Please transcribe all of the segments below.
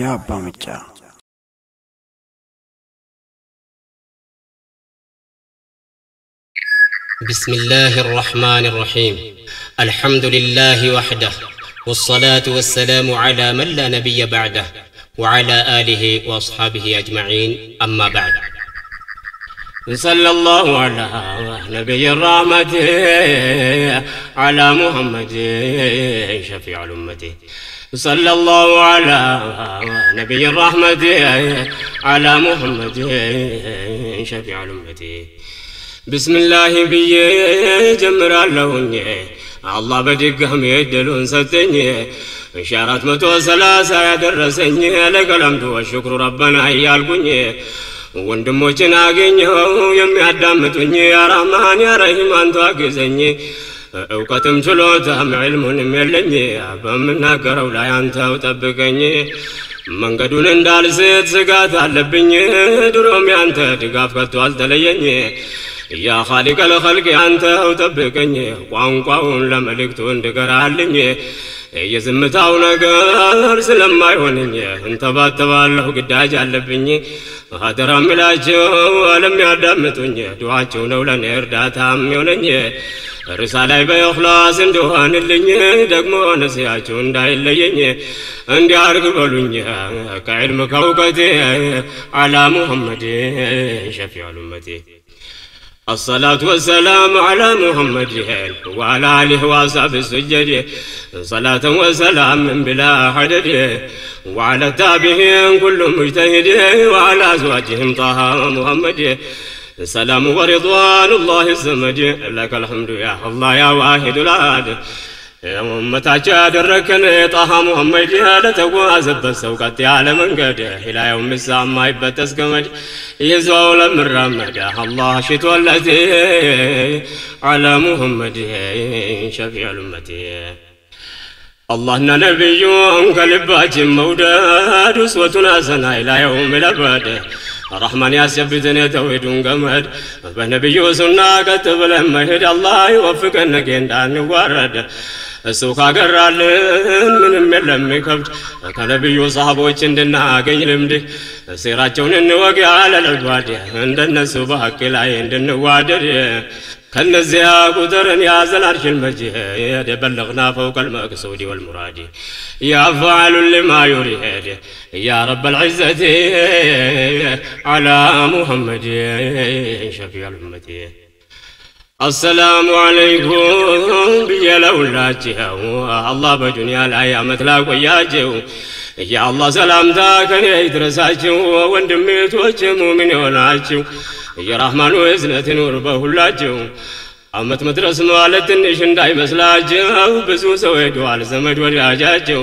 يا بامجا بسم الله الرحمن الرحيم الحمد لله وحده والصلاة والسلام على من لا نبي بعده وعلى آله وأصحابه أجمعين أما بعد صلى الله على نبي الرحمة على محمد شفيع الأمة صلى الله على نبي الرحمة على محمد شفيع الأمة بسم الله بي جمر اللهن الله بدقهم يدلون ستني إشارات متوسلاسة يدرسني لك الحمد والشكر ربنا يالقني ወንድሞችን አገኘው የሚያዳምጡኝ ያ ረህማን ያ ረሂም አንተ አግዘኝ እውቀትም ችሎታም ዒልሙንም የለኝ በምናገረው ላይ አንተው ጠብቀኝ መንገዱን እንዳልስት ስጋት አለብኝ ድሮም ያንተ ድጋፍ ከቶ አልተለየኝ ያ ኻሊቅ الخلق አንተው ጠብቀኝ ቋንቋውን ለመልእክቱ እንድገራልኝ የዝምታው ነገር ስለማይሆንኝ እንተባተባለሁ ግዳጅ አለብኝ አደራም ላቸው ዓለም ያዳምጡኝ ዱዓቸው ነው ለኔ እርዳታም ይሆነኝ ርሳላይ በእኽላስ እንደሆነልኝ ደግሞ ነሲያቸው እንዳይለየኝ እንዲያርግ በሉኝ ከዕልም ከእውቀቴ على محمد شفيع الأمة الصلاة والسلام على محمد وعلى آله وصحبه السجد صلاة وسلام بلا حدد وعلى التابعين كل مجتهد وعلى أزواجهم طه محمد سلام ورضوان الله الصمد لك الحمد يا الله يا واحد الأحد أمتاجا دركن طه محمد لتوازب السوقات على منقد إلى يوم الساعة ما يبتس كمد يزول من رمد الله شتوى الذي على محمد شفيع الأمة الله نبي قلبات موداد أسوة حسنة إلى يوم الأبد الرحمن يثبتني توحيد قمد بنبي سنة كتب لما هدى الله يوفقنا كندان ورد السوق قرالن من لم يكبد كنبي صحابوች እንድናገኝ ልምድ ሲራቸውን እንወቅ على الأجواد عند الناس بحق ላይ እንድንዋደድ كنزيا قدرن يا زل عرش المجيد بلغنا فوق المقصود والمراد يا فاعل لما يريد يا رب العزة على محمد شفيع الأمة السلام عليكم بيلولاته الله بجنيا الأيام تلاقياته يا الله سلامتك يدرساته وندميتوچ مؤمن يوناچو يا رحمن وإذنة نور بهلاچو አመት መድረስ ማለት ትንሽ እንዳይመስላችሁ ብዙ ሰው ሄዷል ዘመድ ወዳጃቸው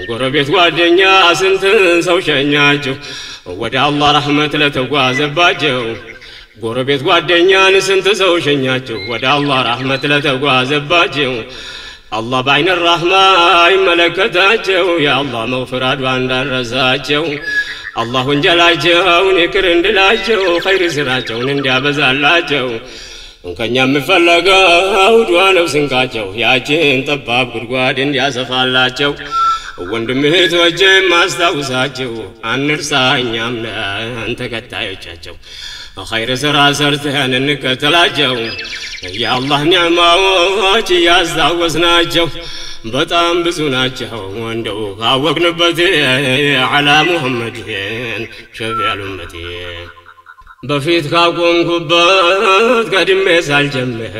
ጎረቤት ጓደኛ ስንት ሰው ሸኛቸው ወደ አላህ ረህመት ለተጓዘባቸው ጎረቤት ጓደኛን ስንት ሰው ሸኛቸው ወደ አላህ ረህመት ለተጓዘባቸው አላህ በአይነ ረህማ ይመለከታቸው ያ አላህ መግፊራቱ እንዳረሳቸው አላህ ወንጀላቸውን ይቅር እንዲላቸው ኸይር ስራቸውን እንዲያበዛላቸው ከኛ የምፈልገው ዱዓ ነው ስንቃቸው ያችን ጠባብ ጉድጓድ እንዲያሰፋላቸው ወንድም እህቶቼን ማስታወሳቸው አንርሳኛም ነን ተከታዮቻቸው ኸይር ስራ ሰርተን እንከተላቸው ያ አላህ ኒዕማዎች ያስታወስናቸው በጣም ብዙ ናቸው እንደው ካወቅንበት على محمد شفيع الأمة በፊት ካቆምኩበት ቀድሜ ሳልጀምር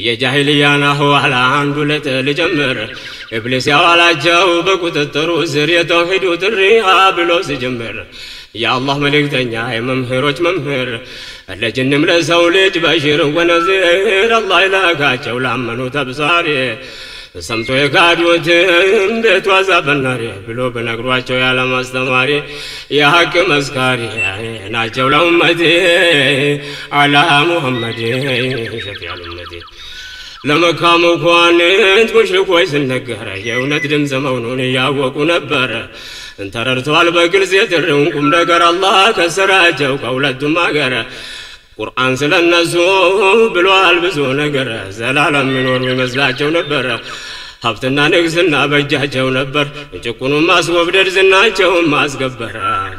የጃሂልያን አህዋል አንዱ ልጀምር ኢብሊስ ያዋላቸው በቁጥጥሩ ስር የተውሂዱ ጥሪ ብሎ ሲጀምር የአላህ መልእክተኛ የመምህሮች መምህር ለጅንም ለሰው ልጅ በሽር ወነዚር አላህ ይላካቸው ላመኑት አብሳሪ ሰምቶ የካዱትን ቤት ዋዛበናሪ ብሎ በነግሯቸው ያለማስተማሪ የሐቅ መስካሪ ናቸው ለኡመቴ على محمد شفيع الأمة ለመካ መኳንንት ሙሽሪኮች ሲነገር የእውነት ድምፅ መሆኑን ያወቁ ነበር እንተረድተዋል በግልጽ የጥሪውን ቁም ነገር አላህ ከሰራቸው ከሁለቱም አገር ቁርአን ስለነሱ ብሏል ብዙ ነገር ዘላለም የሚኖር ይመስላቸው ነበር ሀብትና ንግስና በእጃቸው ነበር ጭቁኑን ማስወብደድ ዝናቸውን ማስገበር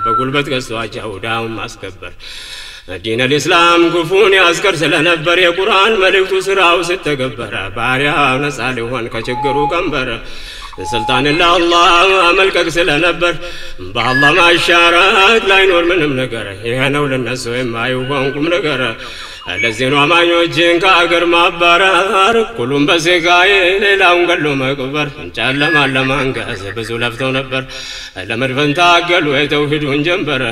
በጉልበት ገዝቷቸው ዳውን ማስከበር ዲን الاسلام ጉፉን ያስቀር ስለነበር የቁርአን መልእክቱ ስራው ስተገበረ ባሪያው ነፃ ሊሆን ከችግሩ ቀንበር ስልጣን ለአላህ አመልከክ ስለነበር በአላህ ማሻራት ላይኖር ምንም ነገር ይሄ ነው ለነሱ የማይሆን ቁም ነገር ለዚህ ነው አማኞችን ከአገር ማባረር ሁሉም በስጋዬ ሌላውን ገሎ መቅበር ጨለማ ለማንገስ ብዙ ለፍተው ነበር ለመድፈን ታገሉ የተውሂዱን ጀንበር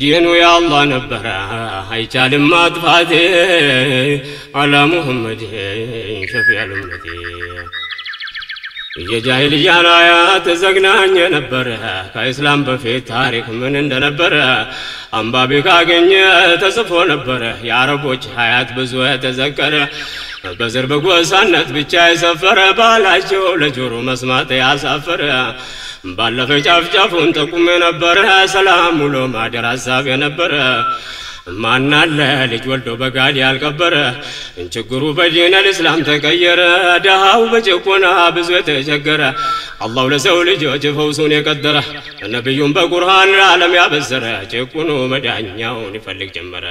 ዲኑ የአላህ ነበር አይቻልም ማጥፋት አላ ሙሐመድ ሸፊዕ ኡመቲ የጃሂልያ አያት ዘግናኝ ነበር ከእስላም በፊት ታሪክ ምን እንደነበር አንባቢ ካገኘ ተጽፎ ነበር የአረቦች ሀያት ብዙ ተዘከረ በዘር በጎሳነት ብቻ የሰፈረ ባላቸው ለጆሮ መስማት ያሳፈረ ባለፈ ጫፍጫፉን ጠቁም ነበር ሰላም ውሎ ማደር ሐሳብ ነበር ማናለ ልጅ ወልዶ በጋድ ያልቀበረ ችግሩ በዲን الاسلام ተቀየረ ደሃው በጭቆና ብዙ ተቸገረ አላህ ለሰው ልጆች ፈውሱን የቀደረ ነብዩን በቁርአን ዓለም ያበሰረ ጭቁኑ መዳኛውን ይፈልግ ጀመረ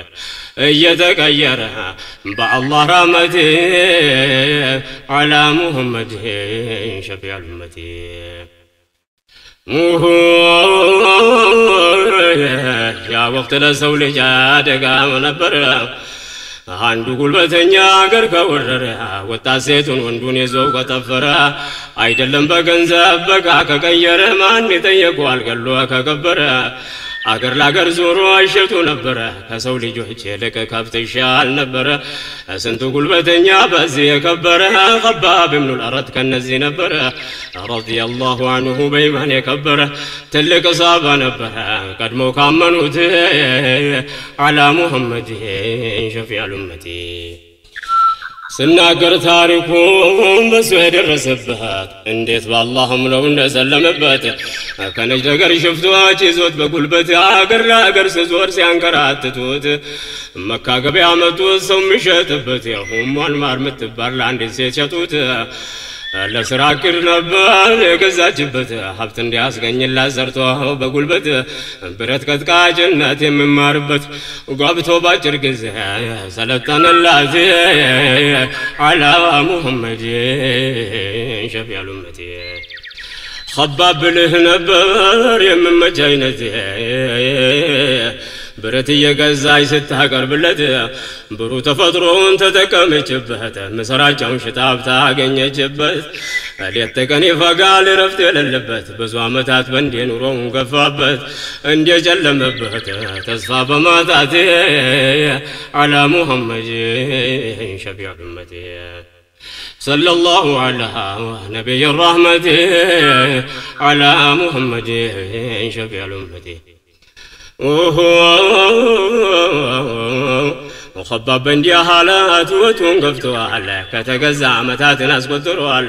እየተቀየረ በአላህ ረህመት على محمد شفيع الأمة يا وقت لسول جادك منبر አንዱ ጉልበተኛ አገር ከወረረ ወጣሴቱን ወንዱን ይዘው ከተፈረ አይደለም በገንዘብ በቃ ከቀየረ ማን ይጠየቀዋል ገሎ ከከበረ አገር ላገር ዞሮ አይሸቱ ነበር ከሰው ልጆች የለቀ ከብት ይሻል ነበር ስንቱ ጉልበተኛ በዚህ የከበረ خباب ابن الأرد ከነዚህ ነበር رضي الله عنه በኢማን የከበረ ትልቅ ሰሃባ ነበር ቀድሞ ካመኑት على محمد شفيع الأمة ስናገር ታሪኩን በሱ የደረሰበት እንዴት በአላህም ነው እንደሰለመበት ከነጅ ነገር ሽፍቶች ይዞት በጉልበት አገር ለአገር ሲዞር ሲያንከራትቱት መካ ገበያ መጡት ሰው የሚሸጥበት የሁሟን ማር ምትባል ለአንዲት ሴት ሸጡት ለስራ ቅር ነበር የገዛችበት ሀብት እንዲያስገኝላት ዘርቶ በጉልበት ብረት ቀጥቃጭነት የምማርበት ጓብቶ ባጭር ጊዜ ሰለጠነላት على محمد شفيع الأمة خباب له نبر يممج عينته ብረት የገዛይ ስትቀርብለት ብሩ ተፈጥሮን ተጠቀመችበት መስራቻውን ሽታብታ አገኘችበት ሌት ተቀን ይፈጋል ረፍት የሌለበት ብዙ አመታት በእንዴ ኑሮውን ገፋበት እንዴ ጨለመበት ተስፋ በማጣት على محمد شفيع الأمة صلى الله على نبي الرحمة على محمد شفيع الأمة وخباب بندي حالات وتنقفتوال كتجزع متات ناس قطروال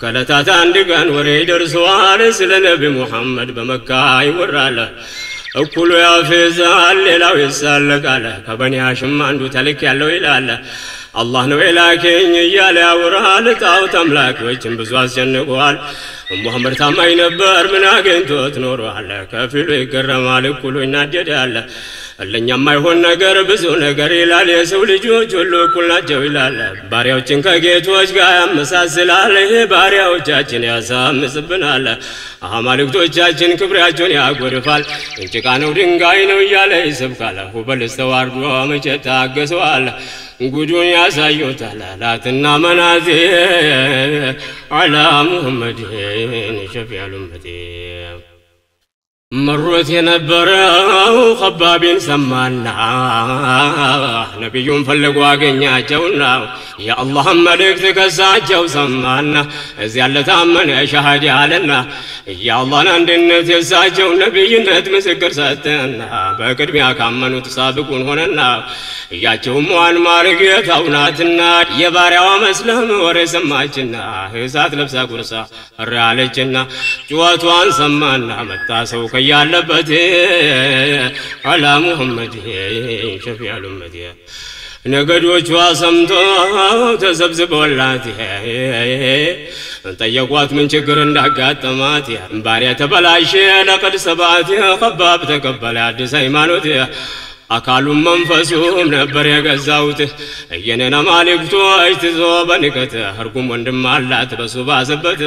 كلتات عندقان وريد رسوال سل نبي محمد بمكة يورال أكل يا فيزال ليلاو يسالك على كبني هاشم عنده تلك يالو إلال الله نو إلاكين يالي أورال تاو تملاك ويجن بزواز جنقوال محمد تامي نبر من أجنتو تنوروال كفيلو يقرمال كلو يناديدال ለኛም አይሆን ነገር ብዙ ነገር ይላል የሰው ልጆች ሁሉ እኩል ናቸው ይላል ባሪያዎችን ከጌቶች ጋር ያመሳስላል ባሪያዎቻችን ያሳምጽብናል አማልክቶቻችን ክብራቸውን ያጎርፋል እንጭቃ ነው ድንጋይ ነው እያለ ይሰብካል ሁበል ተዋርዶ መቼ ታገሰዋል ጉዱን ያሳዩታል ላትና መናዚ على محمد شفيع الأمة مرت የነበረው خبابين سمانا ነብዩን ፈልገው አገኛቸውና ያ አላህ መልእክት ከሳቸው ሰማና እዚያ ለታመነ ሸሃዳ አለና ያ አላህን አንድነት የሳቸው ነብይነት ምስክር ሰጠና በቅድሚያ ካመኑት ሳብቁን ሆነና ያቸው ሙአን ማርገታው ናትና የባሪያዋ መስለም ወሬ ሰማችና እሳት ለብሳ ጉርሳ ራለችና ጩኸቷን ሰማና መጣ ሰው ያለበት على محمد شفيع الأمة ነገዶቿ ሰምተው ተሰብስበውላት ጠየቋት ምን ችግር እንዳጋጠማት ባሪያ ተበላሸ ለቀድ ሰባት ኸባብ ተቀበለ አዲስ ሃይማኖት አካሉም መንፈሱም ነበር የገዛውት የነና ማሊክቶች ትዞ በንቀት ህርጉም ወንድም አላት በሱ ባሰበት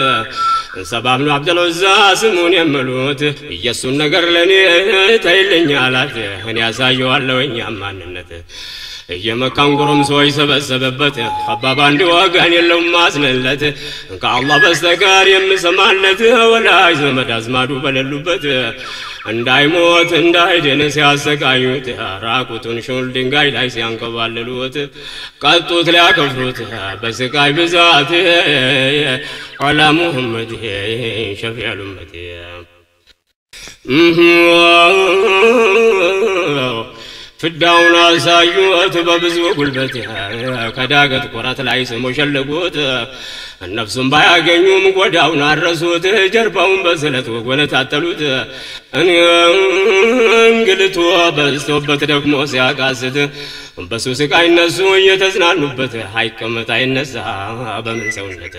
ሰባብ ነው አብደልዑዛ ስሙን የምሉት ኢየሱስ ነገር ለኔ ተይልኝ አላት እኔ ያሳየዋለሁ የኛም ማንነት የመካን ጎረምሶች ሰበሰበበት ኸባብ አንድ ወገን የለውም ማስነለት ከአላህ በስተቀር የምሰማለት ወላጅ ዘመድ አዝማዱ በሌሉበት እንዳይሞት እንዳይድን ሲያሰቃዩት ራቁቱን ሹል ድንጋይ ላይ ሲያንከባልሉት ቀጡት ሊያከፍሩት በስቃይ ብዛት አላ ሙሐመድ ሸፊዑል ኡመት ፍዳውን አሳዩት በብዙ ጉልበት ከዳገት ቆራት ላይ ስሞ ሸለጉት ነፍሱን ባያገኙም ጎዳውን አረሱት ጀርባውን በስለት ወገነታተሉት እንግልቱ በዝቶበት ደግሞ ሲያቃስት በሱ ስቃይ እነሱ እየተዝናኑበት አይቀመጥ አይነሳ በምን ሰውነት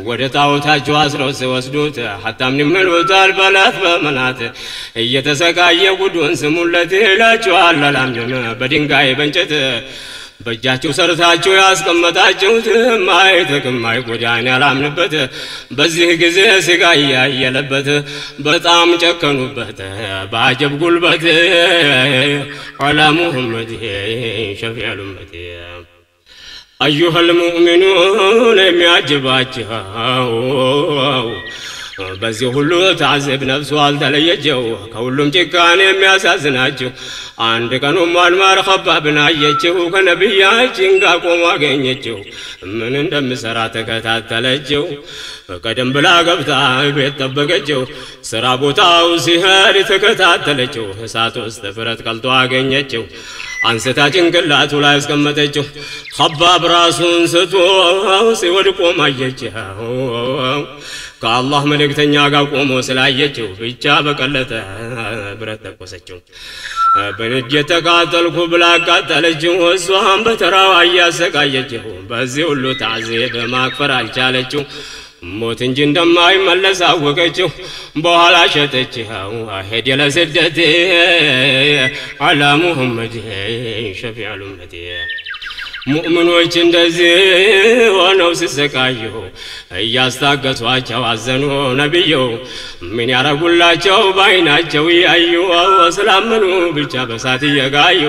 ወደ ጣዖታቸው አስረው ሲወስዱት ሐታም ይመሉታል በላት በመናት እየተሰቃየ ጉዱን ስሙለት ይላቸዋል አላምንም በድንጋይ በእንጨት በእጃቸው ሰርታቸው ያስቀመጣችሁት ማይተክም አይጎዳን ያላምንበት በዚህ ጊዜ ስቃይ ያየለበት በጣም ጨከኑበት ባጀብ ጉልበት አላ ሙሐመድ ሸፊዑል ኡመት أيها المؤمنون የሚያጅባቸው በዚህ ሁሉ ታዝብ ነፍሱ አልተለየቸው ከሁሉም ጭካኔ የሚያሳዝናቸው አንድ ቀኑም አልማር ኸባብን አየችው ከነቢያችን ጋር ቆሞ አገኘችው ምን እንደምሰራ ተከታተለችው ቀደም ብላ ገብታ ቤት ጠበቀችው ስራ ቦታው ሲሄድ ተከታተለችው እሳት ውስጥ ፍረት ቀልጦ አገኘችው አንስታ ጭንቅላቱ ላይ አስቀመጠችው ኸባብ ራሱን ስቶ ሲወድቅ ማየችው ከአላህ መልእክተኛ ጋር ቆሞ ስላየችው ብቻ በቀለተ ብረት ተቆሰችው በንዴት ተቃጠልኩ ብላ አቃጠለችው እሷም በተራዋ እያሰቃየችው በዚህ ሁሉ ታዝብ ማክፈር አልቻለችው ሞት እንጂ እንደማይመለስ አወቀችው በኋላ ሸጠችው ሄደ ለስደት አላ ሙሐመድ ሸፊዑል ኡመት ሙእሚኖች እንደዚህ ሆነው ሲሰቃዩ እያስታገሷቸው አዘኑ ነብዩ ምን ያረጉላቸው ባይናቸው ያዩ ስላመኑ ብቻ በሳት እየጋዩ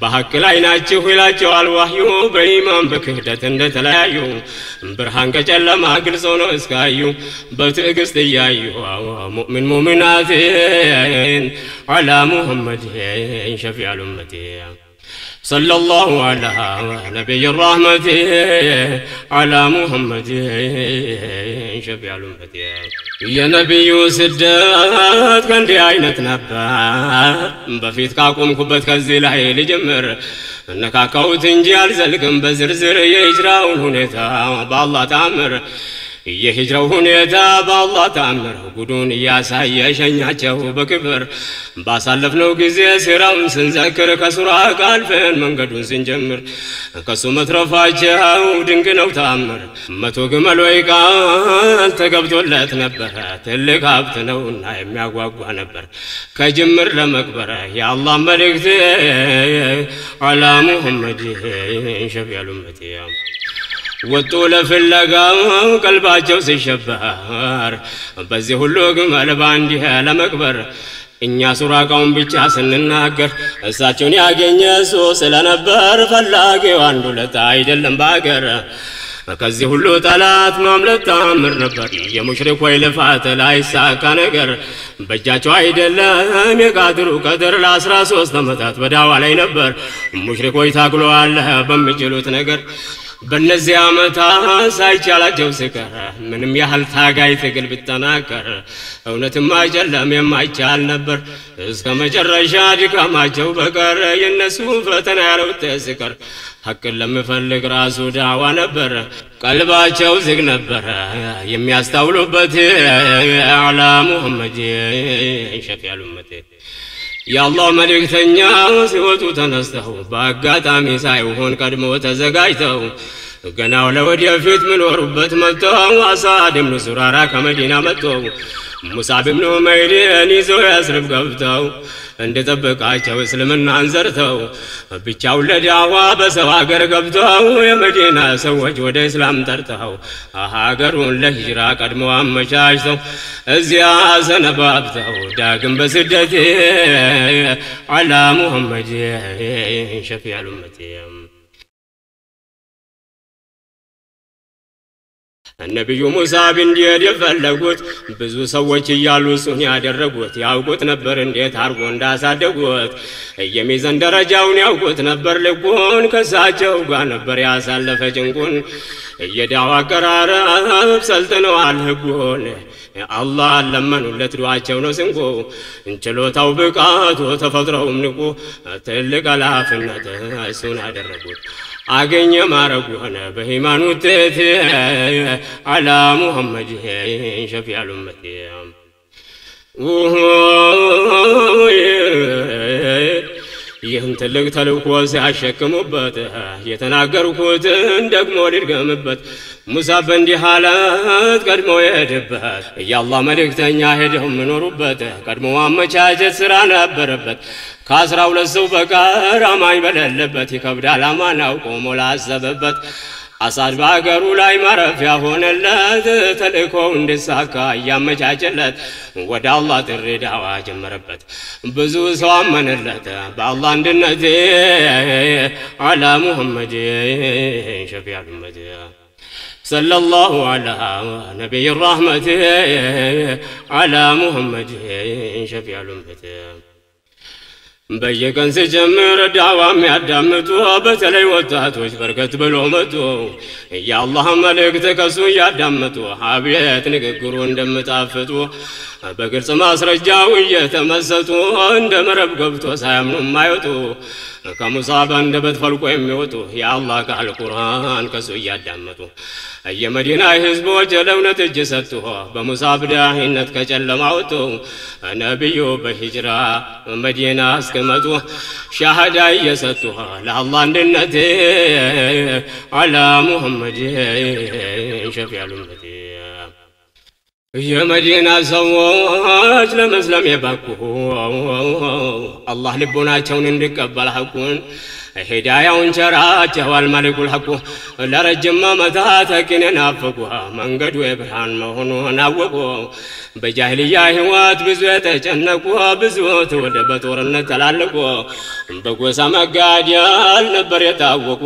በሐቅ ላይ ናችሁ ይላቸዋል ወህዩ በኢማን በክህደት እንደተለያዩ ብርሃን ከጨለማ ግልጽ ሆኖ እስካዩ በትዕግስት እያዩ ሙእሚን ሙእሚናትን አላ ሙሐመድ ሸፊዑል ኡመት صلى الله على نبي الرحمة على محمد شفيع الأمة يا نبي سدات كان دي عينة نبا بفيت كاكم كبت كالزلاحي لجمر انكا كوت انجال زلقم بزرزر يجراون هنيتا بالله تعمر የሂጅራው ሁኔታ በአላህ ተአምር ጉዱን ያሳየ ሸኛቸው በክብር ባሳለፍነው ጊዜ ሲራውን ስንዘክር ከሱራ ቃልፈን መንገዱን ስንጀምር ከሱ መትረፋቸው ድንቅ ነው ተአምር መቶ ግመል ወይ ቃል ተገብቶለት ነበር ትልቅ ሀብት ነውና የሚያጓጓ ነበር ከጅምር ለመቅበር የአላህ መልእክት አላ ሙሐመድ ሸፊዑል ኡመት ወጡ ለፍለጋው ቀልባቸው ሲሸበር በዚህ ሁሉ ግመል ባንዲ ለመቅበር እኛ ሱራቃውን ብቻ ስንናገር እሳቸውን ያገኘ እሱ ስለነበር ፈላጊው አንዱ ለታ አይደለም ባገር ከዚህ ሁሉ ጠላት ማምለጥ ታምር ነበር የሙሽሪኮች ልፋት ላይ ሳካ ነገር በእጃቸው አይደለም የቃድሩ ቀድር ለ13 ዓመታት በዳዋ ላይ ነበር ሙሽሪኮች ታግለዋል በሚችሉት ነገር በእነዚህ ዓመታት ሳይቻላቸው ሲቀር ምንም ያህል ታጋይ ትግል ቢጠናከር እውነትም አይጨለም የማይቻል ነበር እስከ መጨረሻ ድካማቸው በቀር የነሱ ፈተና ያለውት ሲቀር ሐቅን ለሚፈልግ ራሱ ዳዋ ነበር ቀልባቸው ዝግ ነበር የሚያስተውሉበት አላ ሙሐመድ ሸፊዑል ኡመት የአላህ መልእክተኛ ሲወጡ ተነስተው በአጋጣሚ ሳይሆን ቀድሞ ተዘጋጅተው ገና ለወደፊት ምኖሩበት መጥተው አሳድ ብኑ ዙራራ ከመዲና መጥተው ሙሳብ ብኑ ዑመይርን ይዘው ያስርብ ገብተው እንደጠበቃቸው እስልምናን ዘርተው ብቻውን ለዳዋ በሰው ሀገር ገብተው የመዲና ሰዎች ወደ እስላም ጠርተው ሀገሩን ለሂጅራ ቀድሞ አመቻችተው እዚያ ሰነባብተው ዳግም በስደት አላ ሙሐመድ ሸፊዑል ኡመቲ النبي موسى بن ديد يفلقوت بزو سوّج يالو سون ያደረጉት ያውቁት ነበር እንዴት አርጎ እንዳሳደጉት የሚዘን ደረጃውን ያውቁት ነበር ልኩን ከሳቸው ጋር ነበር ያሳለፈ ጭንቁን የዳዋ ቀራራብ ሰልጥነዋል ህጉን አላህ ለመኑለት ዱዓቸው ነው ስንቁ እንችሎታው ብቃቱ ተፈጥሮውም ንቁ ትልቅ ኃላፊነት እሱን አደረጉት አገኘ ማረጉ ሆነ በሃይማኖት አላ ሙሐመድ ሸፊዑል ኡመቲ ይህን ትልቅ ተልእኮ ሲያሸክሙበት የተናገርኩትን ደግሞ ልድገምበት ሙሳ በእንዲህ ሐላት ቀድሞ የሄደበት የአላህ መልእክተኛ ሄደው ምኖሩበት ቀድሞ አመቻቸት ስራ ነበረበት ከ12 ሰው በቀር አማኝ በሌለበት ይከብዳል አማናው ቆሞ ላሰበበት አሳድ በአገሩ ላይ ማረፊያ ሆነለት ተልእኮው እንዲሳካ እያመቻቸለት ወደ አላህ ጥሪ ዳዋ ጀመረበት ብዙ ሰው አመነለት በአላህ አንድነት አላ ሙሐመድ ሸፊዑል ኡመቲ صلى الله على نبي الرحمة على محمد شفيع الأمة በየቀን ሲጀምር ዳዋም ያዳምጡ በተለይ ወጣቶች በርከት ብለው መጡ የአላህ መልእክት ከሱ ያዳምጡ አብየት ንግግሩ እንደምጣፍጡ በግልጽ ማስረጃው እየተመሰጡ እንደ መረብ ገብቶ ሳያምኑ ማይወጡ ከሙሳ አንደበት ፈልቆ የሚወጡ የአላህ ቃል ቁርአን ከሱ ያዳምጡ የመዲና ህዝቦች ለእውነት እጅ ሰጡ በሙሳ ዳሂነት ከጨለማ ወጡ ነብዩ በሂጅራ መዲና እስከመጡ ሻሃዳ እየሰጡ ለአላህ አንድነት አላ ሙሐመድ ሸፊዑል ኡመቲ የመዲና ሰዎች ለመስለም የበቁ አላህ ልቦናቸውን እንዲቀበል ሐቁን ሂዳያውን ቸራቸዋል ማሊኩል ሐቁ ለረጅም ዓመታት ኪንን አፈቁ መንገዱ የብርሃን መሆኑን አወቁ በጃሂልያ ህይወት ብዙ የተጨነቁ ብዙ ወደ በጦርነት ተላለቁ በጎሳ መጋደል ነበር የታወቁ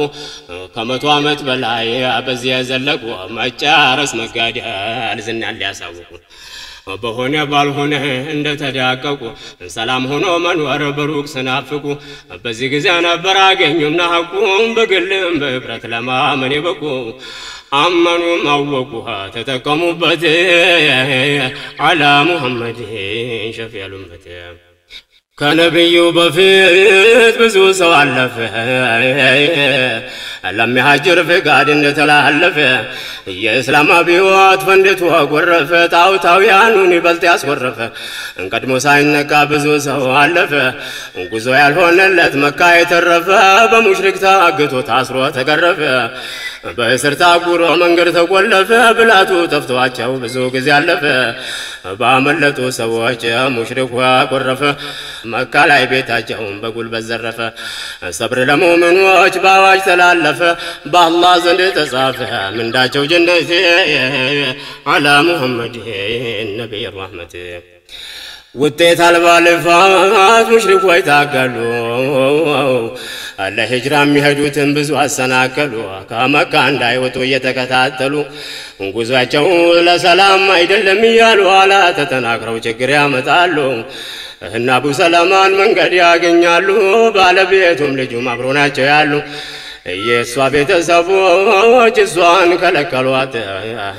ከመቶ ዓመት በላይ በዚያ የዘለቁ መጫረስ መጋደል ዝናን ሊያሳውቁ በሆነ ባልሆነ እንደተዳቀቁ ሰላም ሆኖ መኖር በሩቅ ስናፍቁ በዚህ ጊዜ ነበር አገኙና ሐቁን በግልም በህብረት ለማመን የበቁ አመኑም አወቁ ተጠቀሙበት አላ ሙሐመድ ሸፊዑል ኡመቲ ከነብዩ በፊት ብዙ ሰው አለፈ ለሚሃጅር ፍቃድ እንደተላለፈ የእስላም አብዮት ፈንድቶ ጎረፈ ጣውታውያኑን ይበልጥ ያስወረፈ እንቀድሞ ሳይነቃ ብዙ ሰው አለፈ ጉዞ ያልሆነለት መካ የተረፈ በሙሽሪክ ታግቶ ታስሮ ተገረፈ በእስር ታጉሮ መንገድ ተቆለፈ ብላቱ ጠፍቷቸው ብዙ ጊዜ አለፈ ባመለጡ ሰዎች ሙሽሪክ ቆረፈ መካ ላይ ቤታቸውን በጉልበት ዘረፈ ሰብር ለሙእሚኖች ባዋጅ ተላለፈ በአላህ ዘንድ ተጻፈ ምንዳቸው ጀነት አላ ሙሐመድ ነብይ ረህመት ውጤት አልባ ልፋት ሙሽሪኮች ታገሉ ለሂጅራ የሚሄዱትን ብዙ አሰናከሉ ከመካ እንዳይወጡ እየተከታተሉ ጉዟቸው ለሰላም አይደለም እያሉ ኋላ ተጠናክረው ችግር ያመጣሉ እና አቡ ሰለማን መንገድ ያገኛሉ ባለቤቱም ልጁም አብሮ ናቸው ያሉ የሷ ቤተሰቦች እሷን ከለከሏት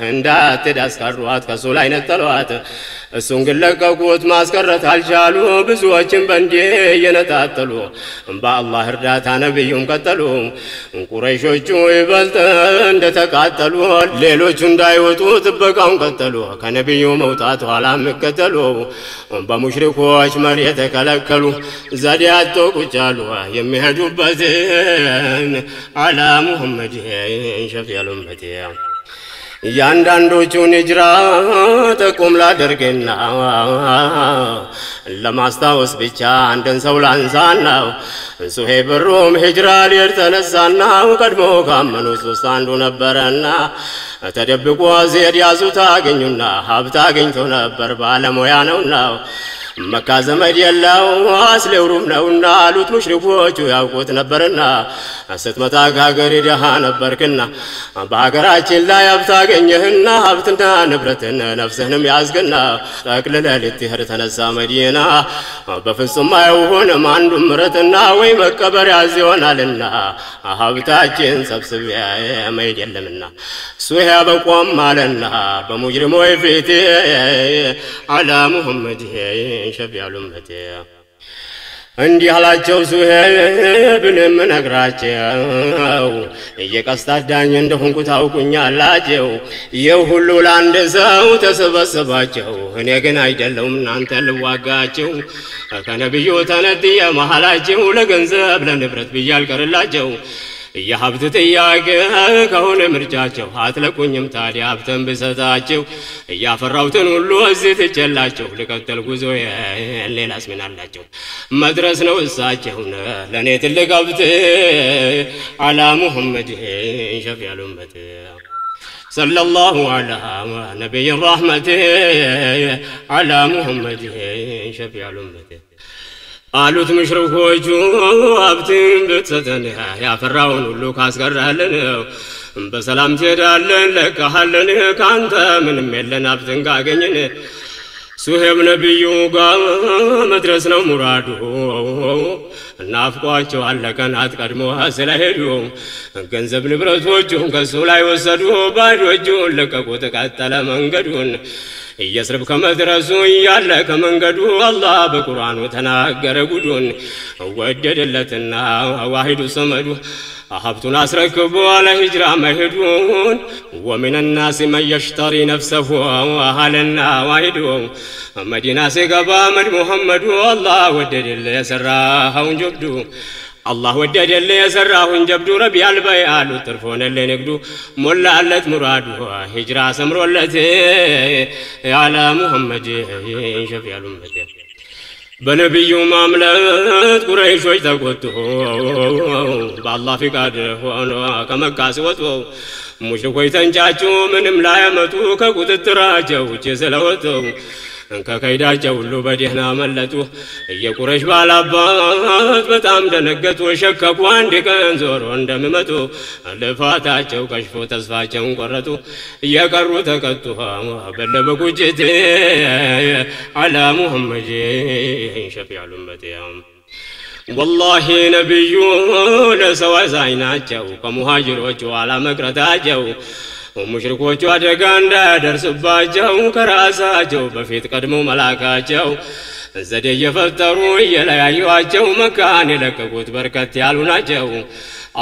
እንዳትሄድ አስቀሯት ከሱ ላይ ነጠሏት እሱን ግን ለቀቁት ማስቀረት አልቻሉ ብዙዎችን በእንዴ እየነጣጠሉ በአላህ እርዳታ ነብዩን ቀጠሉ ቁረይሾቹ ይበልጥ እንደተቃጠሉ ሌሎቹ እንዳይወጡ ጥበቃውን ቀጠሉ ከነብዩ መውጣት ኋላ መከተሉ በሙሽሪኮች መሬት ተከለከሉ ዘዴ አጥተው ቁጭ አሉ የሚሄዱበትን አላ ሙሐመድ ሸፊዑል ኡመቲ ያንዳንዶቹን ሂጅራ ተቆም ላደርግና ለማስታወስ ብቻ አንድን ሰው ላንሳና ሱሄብ ሩም ሂጅራ ሊር ተነሳና ቀድሞ ካመኑት ውስጥ አንዱ ነበረና ተደብቆ ዚያድ ያዙት አገኙና ሀብት አግኝቶ ነበር ባለሙያ ነውና መካ ዘመድ የለው አስሌው ሩም ነውና አሉት ሙሽሪኮቹ ያውቁት ነበርና ስትመጣ ከሀገር ደሃ ነበርክና በሀገራችን ላይ ሀብት አገኘህና ሀብትና ንብረትን ነፍስህንም ያዝግና ጠቅልለህ ልትሄድ ተነሳ መዲና በፍጹም አይሆንም አንዱም ምረትና ወይ መቀበር ያዝ ይሆናልና ሀብታችን ሰብስቢያ መሄድ የለምና ሱሄ በቆም አለና በሙጅሪሞች ፊት አላ ሙሐመድ ሸፊዑል ኡመቲ እንዲህ አላቸው ሱሄብን ምነግራቸው እየቀስታት ዳኝ እንደሆንኩ ታውቁኛላችሁ ይህ ሁሉ ለአንድ ሰው ተሰበሰባቸው እኔ ግን አይደለሁም እናንተ ልዋጋቸው ከነብዩ ተነጥዬ መሃላቸው ለገንዘብ ለንብረት ብዬ አልቀርላቸው የሀብት ጥያቄ ከሆነ ምርጫቸው አትለቁኝም ታዲያ ሀብትን ብሰጣቸው እያፈራሁትን ሁሉ እዚህ ትቼላቸው ልቀጥል ጉዞዬ ሌላስ ምን አላቸው መድረስ ነው እሳቸውን ለእኔ ትልቅ ሀብት አላ ሙሐመድ ሸፊዑል ኡመቲ صلى الله على نبي الرحمة على محمد شفيع الأمة አሉት ሙሽሪኮቹ ሀብትን ብትሰጠን ያፈራውን ሁሉ ካስቀረህልን በሰላም ትሄዳለን ለቀሃለን ካንተ ምንም የለን ሀብትን ካገኘን ሱሄብ ነብዩ ጋር መድረስ ነው ሙራዱ ናፍቋቸው አለቀናት ቀድሞ ስለሄዱ ገንዘብ ንብረቶቹን ከሱ ላይ ወሰዱ ባዶ እጁን ለቀቁት ቀጠለ መንገዱን يسرب كما درسوا يالا كمن قدو الله بقرآن وتناقر قدون وجد لتنا واحد صمد أحبت ناس ركبوا على هجرة مهدون ومن الناس من يشتري نفسه وأهلنا واحدون مدينة سيقبا مد محمد الله وجد اللي يسرها ونجبدو الله ودد اللي يسراه جبدو ربي البيال وطرفون اللي نقدو مولا اللت مرادو هجرة سمرو اللتي على محمد شفيع الأمة بنبي ماملت قريش ويتقوتو بالله في قادر وانا كمكا سوتو مشركوي تنجاچو منم لا يمتو كقوت التراجو جسلوتو ከከይዳቸው ሁሉ በደህና መለጡ የቁረይሽ ባላባት በጣም ደነገጡ ሸከኩ አንድ ቀን ዞሮ እንደሚመጡ ልፋታቸው ከሽፎ ተስፋቸውን ቆረጡ እየቀሩ ተቀጡ በለበቁጭት አላ ሙሐመድ ሸፊዑል ኡመቲ والله نبيو لسوا زيناچو ከሙሃጅሮቹ አላ መቅረታቸው ومشركوቹ አደጋ እንዳደርስባቸው ከራሳቸው በፊት ቀድሞ መላካቸው ዘዴ የፈጠሩ የለያዩአቸው መካን የለቀቁት በርከት ያሉ ናቸው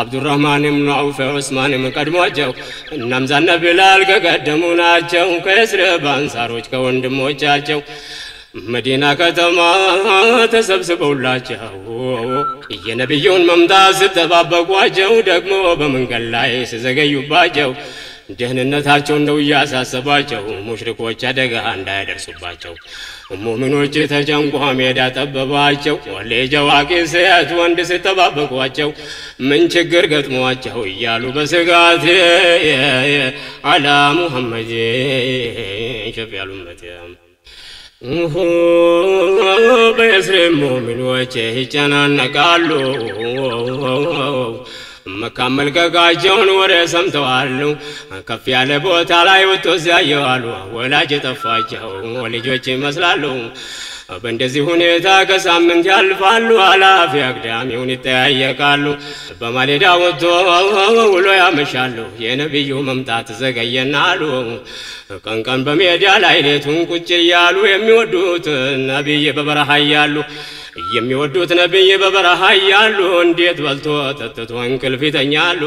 አብዱራህማን ኢብኑ አውፍ ዑስማን ቀድሟቸው እናምዛና ቢላል ከቀደሙ ናቸው ከእስራኤል አንሳሮች ከወንድሞቻቸው መዲና ከተማ ተሰብስበውላቸው የነብዩን መምጣት ተጠባበቋቸው ደግሞ በመንገድ ላይ ሲዘገዩባቸው ደህንነታቸው ነው ያሳሰባቸው ሙሽሪኮች አደጋ እንዳይደርሱባቸው ሙእሚኖች ተጨንቆ ሜዳ ጠበባቸው ወለጀዋቂ ሴት ወንድ ሲተባበቋቸው ምን ችግር ገጥሟቸው እያሉ በስጋት አላ ሙሐመድ ሸፊዑል ኡመቲ በእስራኤል ሙእሚኖች ይጨናነቃሉ መካመል ከጋቸውን ወሬ ሰምተዋል ከፍ ያለ ቦታ ላይ ወጥቶ ሲያየዋሉ ወላጅ ጠፋቸው ልጆች ይመስላሉ በእንደዚህ ሁኔታ ከሳምንት ያልፋሉ አላፊ አግዳሚውን ይጠያየቃሉ በማለዳ ወጥቶ ውሎ ያመሻሉ የነብዩ መምጣት ዘገየና አሉ ቀን ቀን በሜዳ ላይ ሌቱን ቁጭ ያሉ የሚወዱት ነብይ በበረሃ ያሉ የሚወዱት ነብይ በበረሃ ያሉ እንዴት በልቶ ተጥቶ እንቅልፍ ይተኛሉ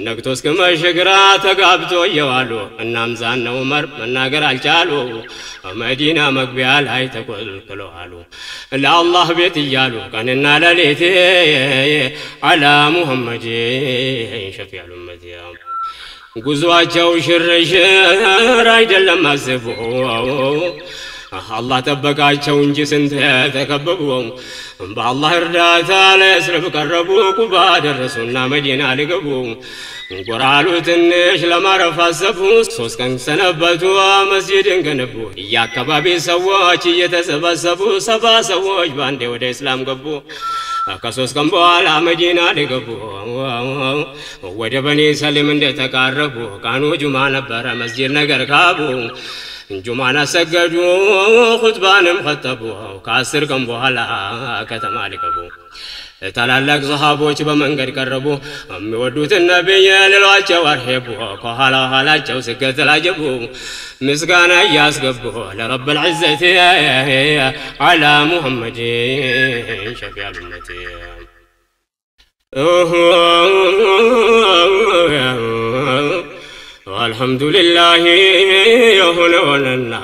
ነግቶ እስከመሸ ግራ ተጋብቶ የዋሉ እናም ዛን ዑመር መናገር አልቻሉ መዲና መግቢያ ላይ ተቆልቁለው አሉ ለአላህ ቤት ይያሉ ቀንና ሌሊት አላ ሙሐመድ ሸፊዑል ኡመት ጉዟቸው ሽርሽር አይደለም አስቡ الله تبقاቸው እንጂ ስንት ተከበቡ በአላህ እርዳታ ለእስር ቀረቡ ቁባ ደረሱና መዲና ሊገቡ ጎራሉ ትንሽ ለማረፍ አሰቡ ሶስት ቀን ሰነበቱ መስጂድን ገነቡ የአካባቢ ሰዎች እየተሰበሰቡ ሰባ ሰዎች ባንዴ ወደ እስላም ገቡ ከሶስት ቀን በኋላ መዲና ሊገቡ ወደ በኒ ሰሊም እንደተቃረቡ ቀኑ ጁማ ነበረ መስጂድ ነገር ካቡ ጁማና ሰገዱ ኹጥባንም ኸጠቡ ከአስር ቀን በኋላ ከተማ ሊገቡ ታላላቅ ሰሃቦች በመንገድ ቀረቡ የሚወዱት ነብይ ለሏቸው አርሄቡ ከኋላ ኋላቸው ስገተል አጀቡ ምስጋና ያስገቡ ለረብ العزة على محمد شفيع الأمة والحمد لله يهوننا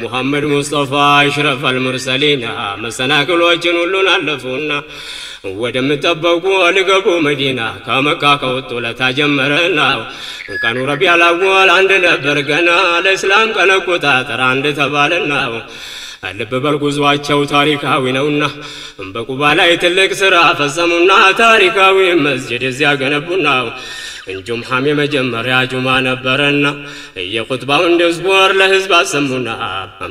محمد مصطفى أشرف المرسلين مسناكلوچن ሁሉን አለፉና ወደምጠበቁ ለገቡ መዲና ከመካ ከወጡ ለታጀመረና ቀኑ ረቢዕ አልአወል አንድ ነበር ገና ለእስላም ቀን አቆጣጠር አንድ ተባለና ልብ በል ጉዟቸው ታሪካዊ ነውና በቁባ ላይ ትልቅ ስራ ፈጸሙና ታሪካዊ መስጂድ እዚያ ገነቡና ጁምዓም የመጀመሪያ ጁማ ነበርና የኹጥባውን ድስቦር ለህዝብ አሰሙና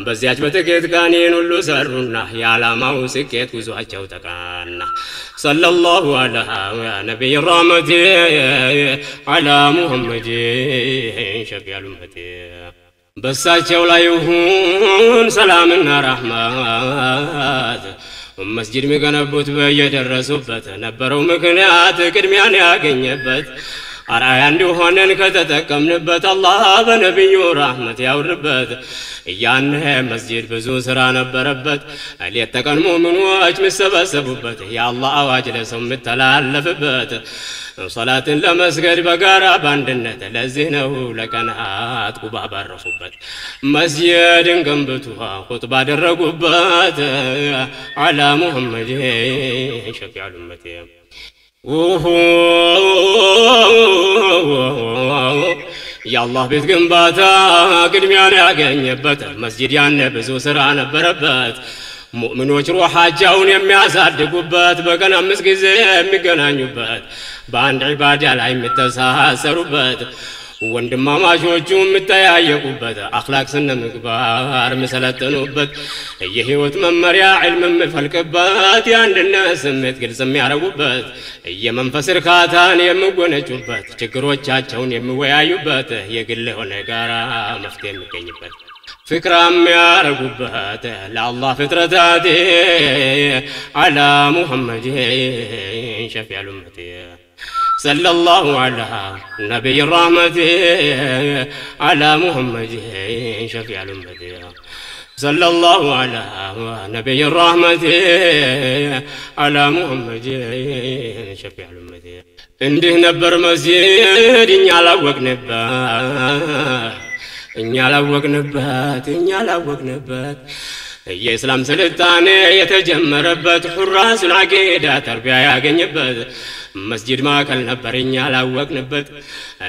በዚያች በጥቂት ቀን ሁሉ ሰሩና የዓላማው ስኬት ጉዟቸው ተቃና ሰለላሁ ዐላ ነብይ ረህመት ዐላ ሙሐመድ ሸፊዑል ኡመት በሳቸው ላይ ይሁን ሰላምና ረህመት መስጂድ የሚገነቡት በየደረሱበት ነበረው ምክንያት ቅድሚያን ያገኘበት አራያ እንዲሆነን ከተጠቀምንበት አላህ በነብዩ ረህመት ያውርበት ያን መስጂድ ብዙ ስራ ነበረበት ሌት ተቀን ሙእሚኖች መሰበሰቡበት የአላህ አዋጅ ለሰው መተላለፍበት ሶላትን ለመስገድ በጋራ ባንድነት ለዚህ ነው ለቀናት ቁባ ባረፉበት መስጂድን ገንብቱ ኹጥባ አደረጉበት አላ ሙሐመድ ሸፊዑል ኡመት يا الله بيت جنباتا قدميان ያገኘበት መስጂድ ያነ ብዙ ስራ ነበረበት ሙእሚኖች ሩሃቸውን የሚያሳድጉበት በቀን 5 ጊዜ የሚገናኙበት በአንድ ዒባዳ ላይ የሚተሳሰሩበት ወንድማማቾቹ የምትጠያየቁበት አኽላቅ ስነ ምግባር መሰለጠኑበት የህይወት መመሪያ ዒልም መፈልቀበት የአንድነት ስሜት ግልጽ የሚያረጉበት የመንፈስ እርካታን የሚጎነጩበት ችግሮቻቸውን የሚወያዩበት የግል ሆነ ጋራ መፍትሄ የሚገኝበት ፍቅራም ያረጉበት ለአላህ ፍጥረታት على محمد شفيع الأمة صلى الله على نبي الرحمة على محمد شفيع الأمة صلى الله على نبي الرحمة على محمد شفيع الأمة እንዲህ ነበር መስጂድ እኛ ላወቅንበት የእስላም ስልጣኔ የተጀመረበት ሁራሱል አቂዳ ተርቢያ ያገኘበት መስጂድ ማዕከል ነበር እኛ ላወቅንበት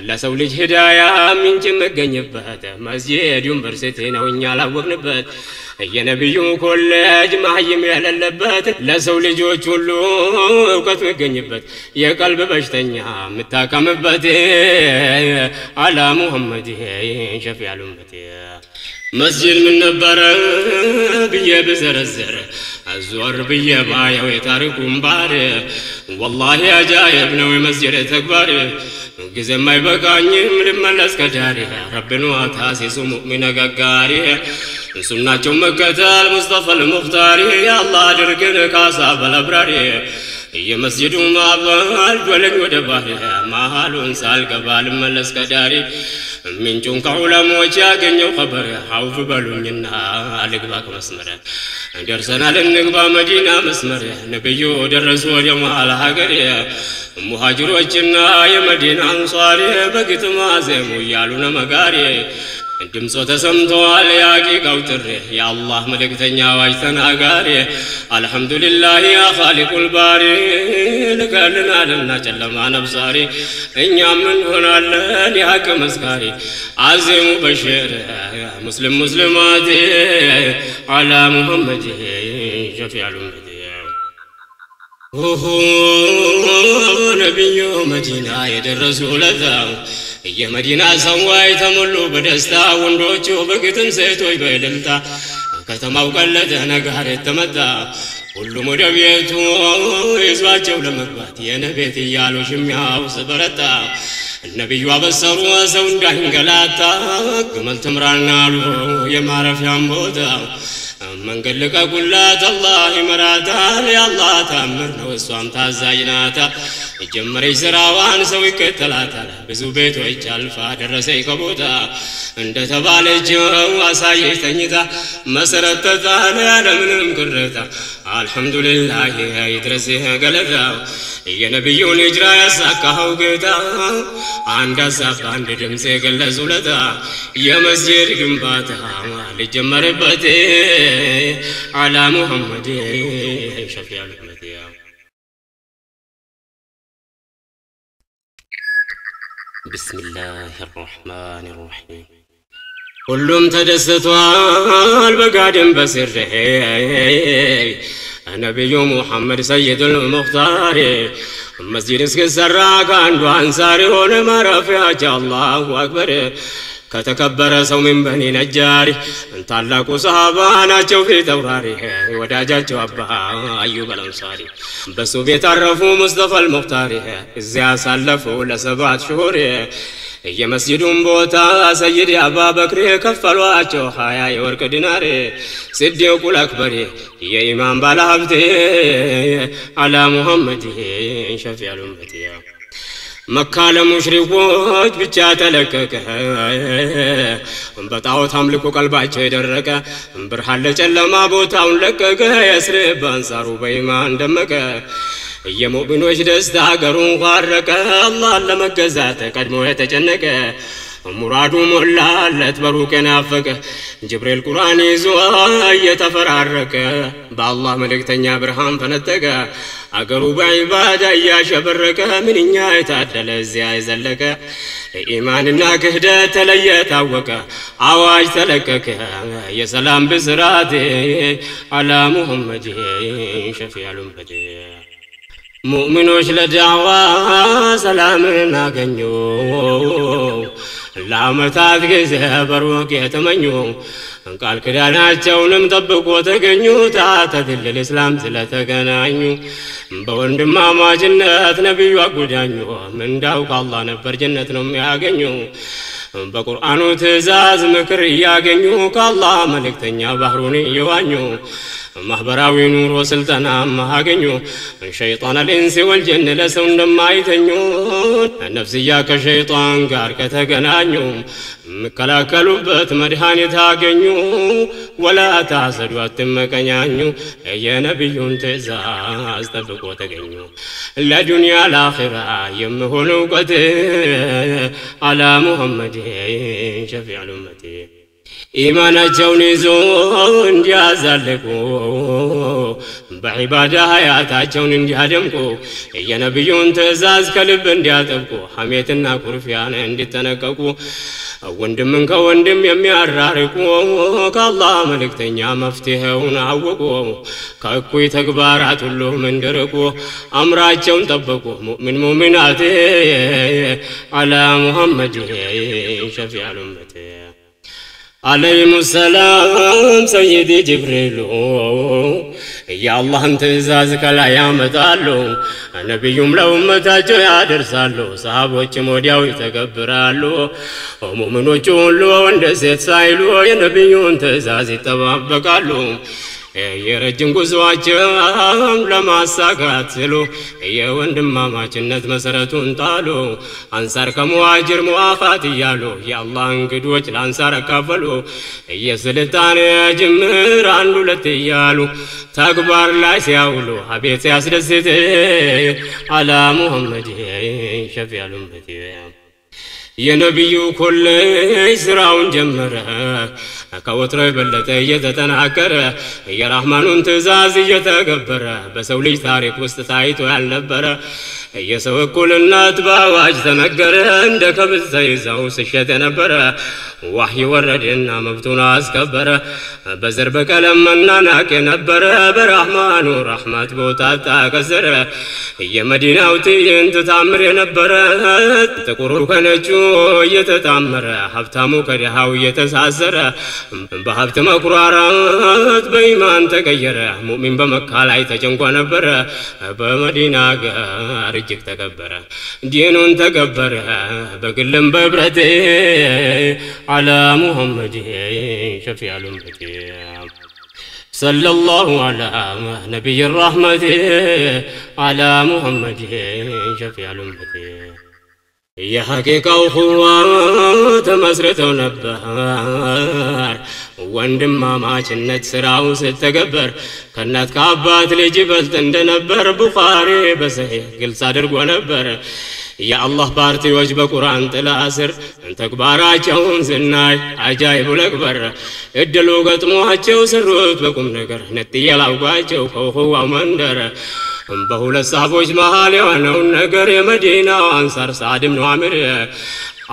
ለሰው ልጅ ሂዳያ ምንጭ መገኘበት መስጂድ ዩኒቨርሲቲ ነው እኛ ላወቅንበት የነብዩ ኮሌጅ ማህይም ያለለበት ለሰው ልጆች ሁሉ ዕውቀት መገኘበት የቀልብ በሽተኛ መታከምበት አላ ሙሐመድ ሸፊዑል ኡመት مسجد من نبرة بيه بزرزر الزور بيه بايا ويتاركم باره والله عجايب نوي مسجد تكبر ጊዜ ማይበቃኝም ልመለስ ከዳሪ ረብን ዋታሲሱ ሙእሚን ጋጋሪ ሱናቸው መከተል ሙስጠፋ አልሙኽታሪ ያአላህ አድርገን ካሳ በለብራሪ የመስጂዱ ማባል ወለኝ ወደ ባህር ማሃሉን ሳልገባ ልመለስ ከዳሪ ምንጩን ከዑለሞች ያገኘው ኸበር ሐውፍ በሉኝና ልግባ ከመስመር ደርሰናል እንግባ መዲና መስመር ነብዩ ደረሱ ወደ መሃል ሀገር ሙሃጅሮችና የመዲና አንሷሪ በግጥም አዜሙ እያሉ ነው መጋሪ ድምጾ ተሰምቷል ያቂቃው ጥሪ የአላህ መልእክተኛ አዋጅ ተናጋሪ አልሐምዱሊላህ ያ ኻሊቁል ባሪ ልከልናልና ጨለማ ነብሳሪ እኛም እንሆናለን የሐቅ መስካሪ አዜሙ በሽር ሙስሊም ሙስሊማት አላ ሙሐመድ ሸፊዑል ኡመት ነብዩ መዲና የደረሱ ለዛው የመዲና ሰዋይ ተሞሉ በደስታ ወንዶቹ በግጥም ሴቶች በእልልታ ከተማው ቀለጠ ነጋር ተመታ ሁሉም ወደ ቤቱ ይዟቸው ለመግባት የነቤት እያሉ ሽሚያው ስበረታ ነብዩ አበሰሩ ሰው እንዳይንገላታ ግመል ትምራና አሉ የማረፊያም ቦታ መንገድ ልቀቁላት አላህ ይመራታል ያአላህ ታምር ነው እሷም ታዛዥ ናት ጀመረች ስራዋን ሰው ይከተላታል ብዙ ቤቶች አልፋ ደረሰች ከቦታ እንደተባለችው አሳየች ተኝታ መሰረት ተጣለ ያለምንም ቅሬታ አልሐምዱሊላህ ይድረስ ገለታው የነብዩን ሂጅራ ያሳካው ጌታ አንድ ሀሳብ አንድ ድምፅ የገለጹለታ የመስጂድ ግንባታ ሊጀመርበት على محمد شفيع الأمة بسم الله الرحمن الرحيم كلهم تدستوا البقادم بسره نبي محمد سيد المختار مسجد اسكسراك عنده انصاري ولما رفعك الله اكبر ከተከበረ ሰው ምን በኒ ነጃሪ ታላቁ ሰሃባ ናቸው ፊት አውራሪ ወዳጃቸው አባ አዩብ አልአንሳሪ በሱ ቤት አረፉ ሙስጠፋ አልሙኽታሪ እዚያ ሳለፉ ለሰባት ሹሁር የመስጂዱን ቦታ ሰይድ አቡበክር ከፈሏቸው 20 የወርቅ ዲናር ሲዲቁል አክበር የኢማም ባለሀብት አላ ሙሐመድ ሸፊዑል ኡመት መካ ለሙሽሪኮች ብቻ ተለቀቀ በጣዖት አምልኮ ቀልባቸው የደረቀ ብርሃን ለጨለማ ቦታውን ለቀቀ የስርብ አንሳሩ በኢማን ደመቀ የሙእሚኖች ደስታ ሀገሩን ቋረቀ አላህን ለመገዛት ቀድሞ የተጨነቀ ሙራዱ ሞላለት በሩቅ ናፈቀ ጅብሪል ቁርአን ይዞ እየተፈራረቀ በአላህ መልእክተኛ ብርሃን ፈነጠቀ አገሩ በዒባዳ ያሸበረቀ ምንኛ የታደለ እዚያ የዘለቀ ኢማንና ክህደት ተለየ ታወቀ አዋጅ ተለቀቀ የሰላም ብስራት አላ ሙሐመድ ሸፊዑል ኡመት ሙእሚኖች ለዳዋ ሰላምን አገኙ ለዓመታት ጊዜ በሩቅ የተመኙ ቃል ኪዳናቸውንም ጠብቆ ተገኙ ታተድል እስላም ስለተገናኙ በወንድማማችነት ነብዩ አጉዳኙ ምንዳው ከአላህ ነበር ጀነት ነው የሚያገኙ በቁርአኑ ትእዛዝ ምክር ያገኙ ከአላህ መልእክተኛ ባህሩን ይዋኙ ማህበራዊ ኑሮ ስልጣና ማገኙ ሸይጣን الانس والجن ለሰው እንደማይተኙ ነፍስያ ከሸይጣን ጋር ከተገናኙ መከላከሉበት መድኃኒት አገኙ ወላ ታሰዱ አትመቀኛኙ የነብዩን ትእዛዝ ጠብቆ ተገኙ ለዱንያ ለአኺራ የምሆነው ቀት አላ ሙሐመድ ሸፊዑል ኡመት ኢማናቸውን ይዞ እንዲያዛልቁ በዒባዳ ሀያታቸውን እንዲያደምቁ የነብዩን ትእዛዝ ከልብ እንዲያጠብቁ ሐሜትና ኩርፊያን እንዲተነቀቁ ወንድምን ከወንድም የሚያራርቁ ከአላህ መልእክተኛ መፍትሄውን አወቁ ከእኩይ ተግባራት ሁሉ እንዲርቁ አምራቸውን ጠበቁ ሙእሚን ሙእሚናት አላ ሙሐመድ ሸፊዑል ኡመት عليهم السلام سيدي جبريل የአላህን ትእዛዝ ከላይ ያመጣሉ ነብዩም ለኡመታቸው ያደርሳሉ ሰሃቦችም ወዲያው ይተገብራሉ ሙእሚኖቹ ሁሉ ወንድ ሴት ሳይሉ የነብዩን ትእዛዝ ይጠባበቃሉ የረጅም ጉዞአቸው ለማሳካት ሲሉ የወንድማማችነት መሰረቱን ጣሉ አንሳር ከሙሃጅር ሙአፋት እያሉ የአላህ እንግዶች ለአንሳር አካፈሉ የስልጣኔ ጅምር አንድ ሁለት እያሉ ተግባር ላይ ሲያውሉ አቤት ሲያስደስት አላ ሙሐመድ ሸፊዑል ኡመቲ የነብዩ ኮሌጅ ስራውን ጀመረ ከወትሮ የበለጠ እየተጠናከረ የራህማኑን ትእዛዝ እየተገበረ በሰው ልጅ ታሪክ ውስጥ ታይቶ ያልነበረ የሰው እኩልነት በአዋጅ ተነገረ እንደ ከብት ተይዘው ሲሸጥ የነበረ ዋህይ ወረደና መብቱን አስከበረ በዘር በቀለም መናናቅ የነበረ በራህማኑ ረህመት ቦታታ ከዘረ የመዲናው ትዕይንት ታምር የነበረ ጥቁሩ ከነጩ እየተጣመረ ሀብታሙ ከድሃው እየተሳሰረ በሀብት መኩራራት በኢማን ተቀየረ ሙእሚን በመካ ላይ ተጨንቆ ነበረ በመዲና ጋር እጅግ ተከበረ ዲኑን ተከበረ በግልም በብረት على محمد شفيع الأمة صلى الله على نبي الرحمة على محمد شفيع الأمة يا حقيقة أخوات مسرته نبهار ወንድማማችነት ስራው ስተገበር ከናት ከአባት ልጅ በልጥ እንደነበር ቡኻሪ በሰሂህ ግልጽ አድርጎ ነበር የአላህ ፓርቲዎች በቁርአን ጥላ ስር ተግባራቸውን ስናይ አጃይብ ለክበር እድሉ ገጥሟቸው ሰሩት በቁም ነገር ነጥያላውቃቸው ከውኸዋው መንደር በሁለት ሰሃቦች መሃል የሆነውን ነገር የመዲናው አንሳር ሰዓድ ብን ዑመር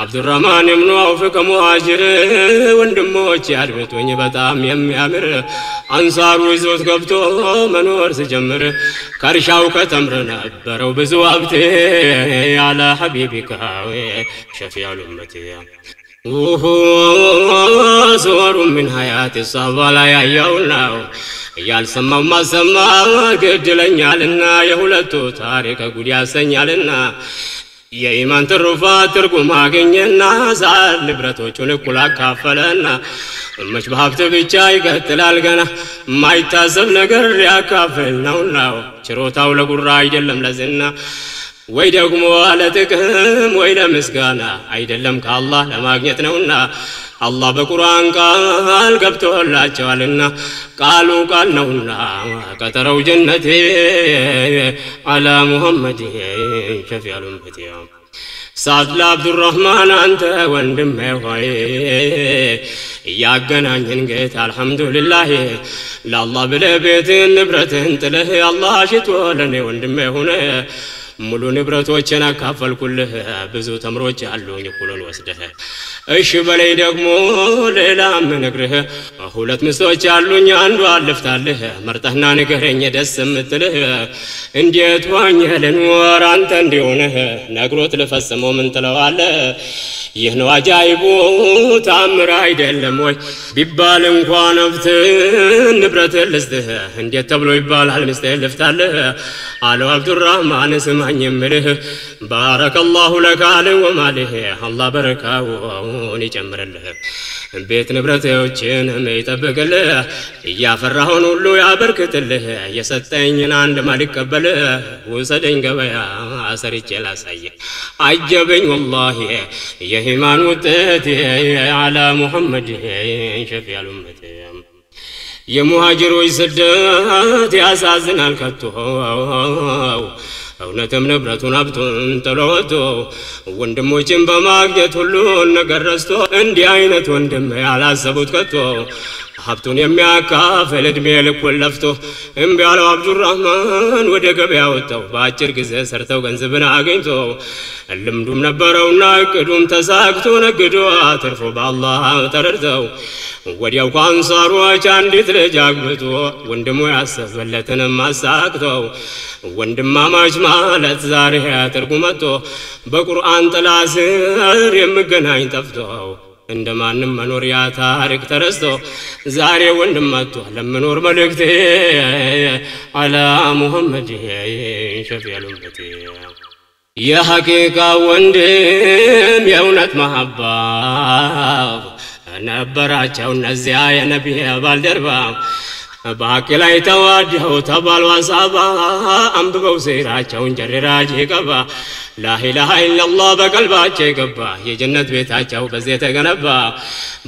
አብዱራህማን ብን አውፍ ከሙሃጅር ወንድሞች ያድብቶኝ በጣም የሚያምር አንሳሩ ይዞት ገብቶ መኖር ሲጀምር ከርሻው ከተምር ነበረው ብዙ ሀብት ያለ ሐቢቢካ ሸፊዑል ኡመቲ صور من حياة الصحابة لا يعيونا ያልሰማው ማሰማ ገድለኛልና የሁለቱ ታሪክ ጉድ ያሰኛልና የኢማን ትሩፋት ትርጉም አገኘና ዛል ንብረቶቹን እኩል አካፈለና መች በሀብት ብቻ ይቀጥላል ገና ማይታሰብ ነገር ያካፍል ነውና ችሮታው ለጉራ አይደለም ለዝና ወይ ደግሞ ለጥቅም ወይ ለምስጋና አይደለም ከአላህ ለማግኘት ነውና አላህ በቁርአን ቃል ገብቶላቸዋልና ቃሉ ቃል ነውና ቀጠረው ጀነቴ አላ ሙሐመድ ሸፊዑል ኡመቲ ሳድላ አብዱራህማን አንተ ወንድሜ ሆይ ያገናኘን ጌታ አልহামዱሊላህ ለአላህ ብለህ ቤትን ንብረትን ጥለህ አላህ ሽቶ ለኔ ወንድሜ ሆነ ሙሉ ንብረቶችን አካፈልኩልህ ብዙ ተምሮች አሉኝ ኩሉን ወስደህ እሺ በላይ ደግሞ ሌላም ነግረህ ሁለት ምስቶች አሉኝ አንዱ አልፍታለህ መርጠህና ንገረኝ ደስ የምትልህ እንዴት ሆኜ ልኖር አንተ እንዲሆነህ ነግሮት ልፈጽመው ምን ትለዋለህ ይህ ነው አጃይቡ ታምር አይደለም ወይ ቢባል እንኳን ነፍት ንብረት ልስጥህ እንዴት ተብሎ ይባላል ምስቴ ልፍታለህ አለው አብዱራህማን ስማኝ የምልህ ባረከላሁ ለከ አለ ወማለህ አላህ በረካውን ይጨምርልህ ቤት ንብረቶችን ይጠብቅልህ ያፈራውን ሁሉ ያበርክትልህ የሰጠኝን አንድ ማልቀበል ወሰደኝ ገበያ አሰርቼ ላሳየ አጀበኝ والله የኢማን ውጤት አላ ሙሐመድ ሸፊዑል ኡመቲ የሙሃጅሮች ስደት ያሳዝናል ከቶ እውነትም ንብረቱን ሀብቱን ጥሎቶ ወንድሞችን በማግኘት ሁሉን ነገር ረስቶ እንዲህ አይነት ወንድም ያላሰቡት ከቶ ሀብቱን የሚያካፍል እድሜ ልኩን ለፍቶ እምቢ አለው አብዱራህማን ወደ ገበያ ወጣው በአጭር ጊዜ ሰርተው ገንዘብን አገኝቶ ልምዱም ነበረውና እቅዱም ተሳክቶ ነግዶ አትርፎ በአላህ ተረድተው ወዲያው ከአንሳሮች አንዲት ልጅ አግብቶ ወንድሙ ያሰበለትንም አሳክተው ወንድማማች ማለት ዛሬ ትርጉም መጥቶ በቁርአን ጥላ ስር የምገናኝ ጠፍቶ እንደማንም መኖር ያ ታሪክ ተረስቶ ዛሬ ወንድም መጥቶ ለምኖር መልእክቴ አላ ሙሐመድ ሸፊዑል ኡመቲ የሐቂቃ ወንድም የእውነት መሐባ ነበራቸው እነዚያ የነቢይ ባልደረባ በሐቅ ላይ ተዋደው ተባሉ አሳባ አንብበው ሲራቸውን ጀራጅ ይገባ ላኢላሃ ኢላላህ በቀልባቸው ይገባ የጀነት ቤታቸው በዚህ ተገነባ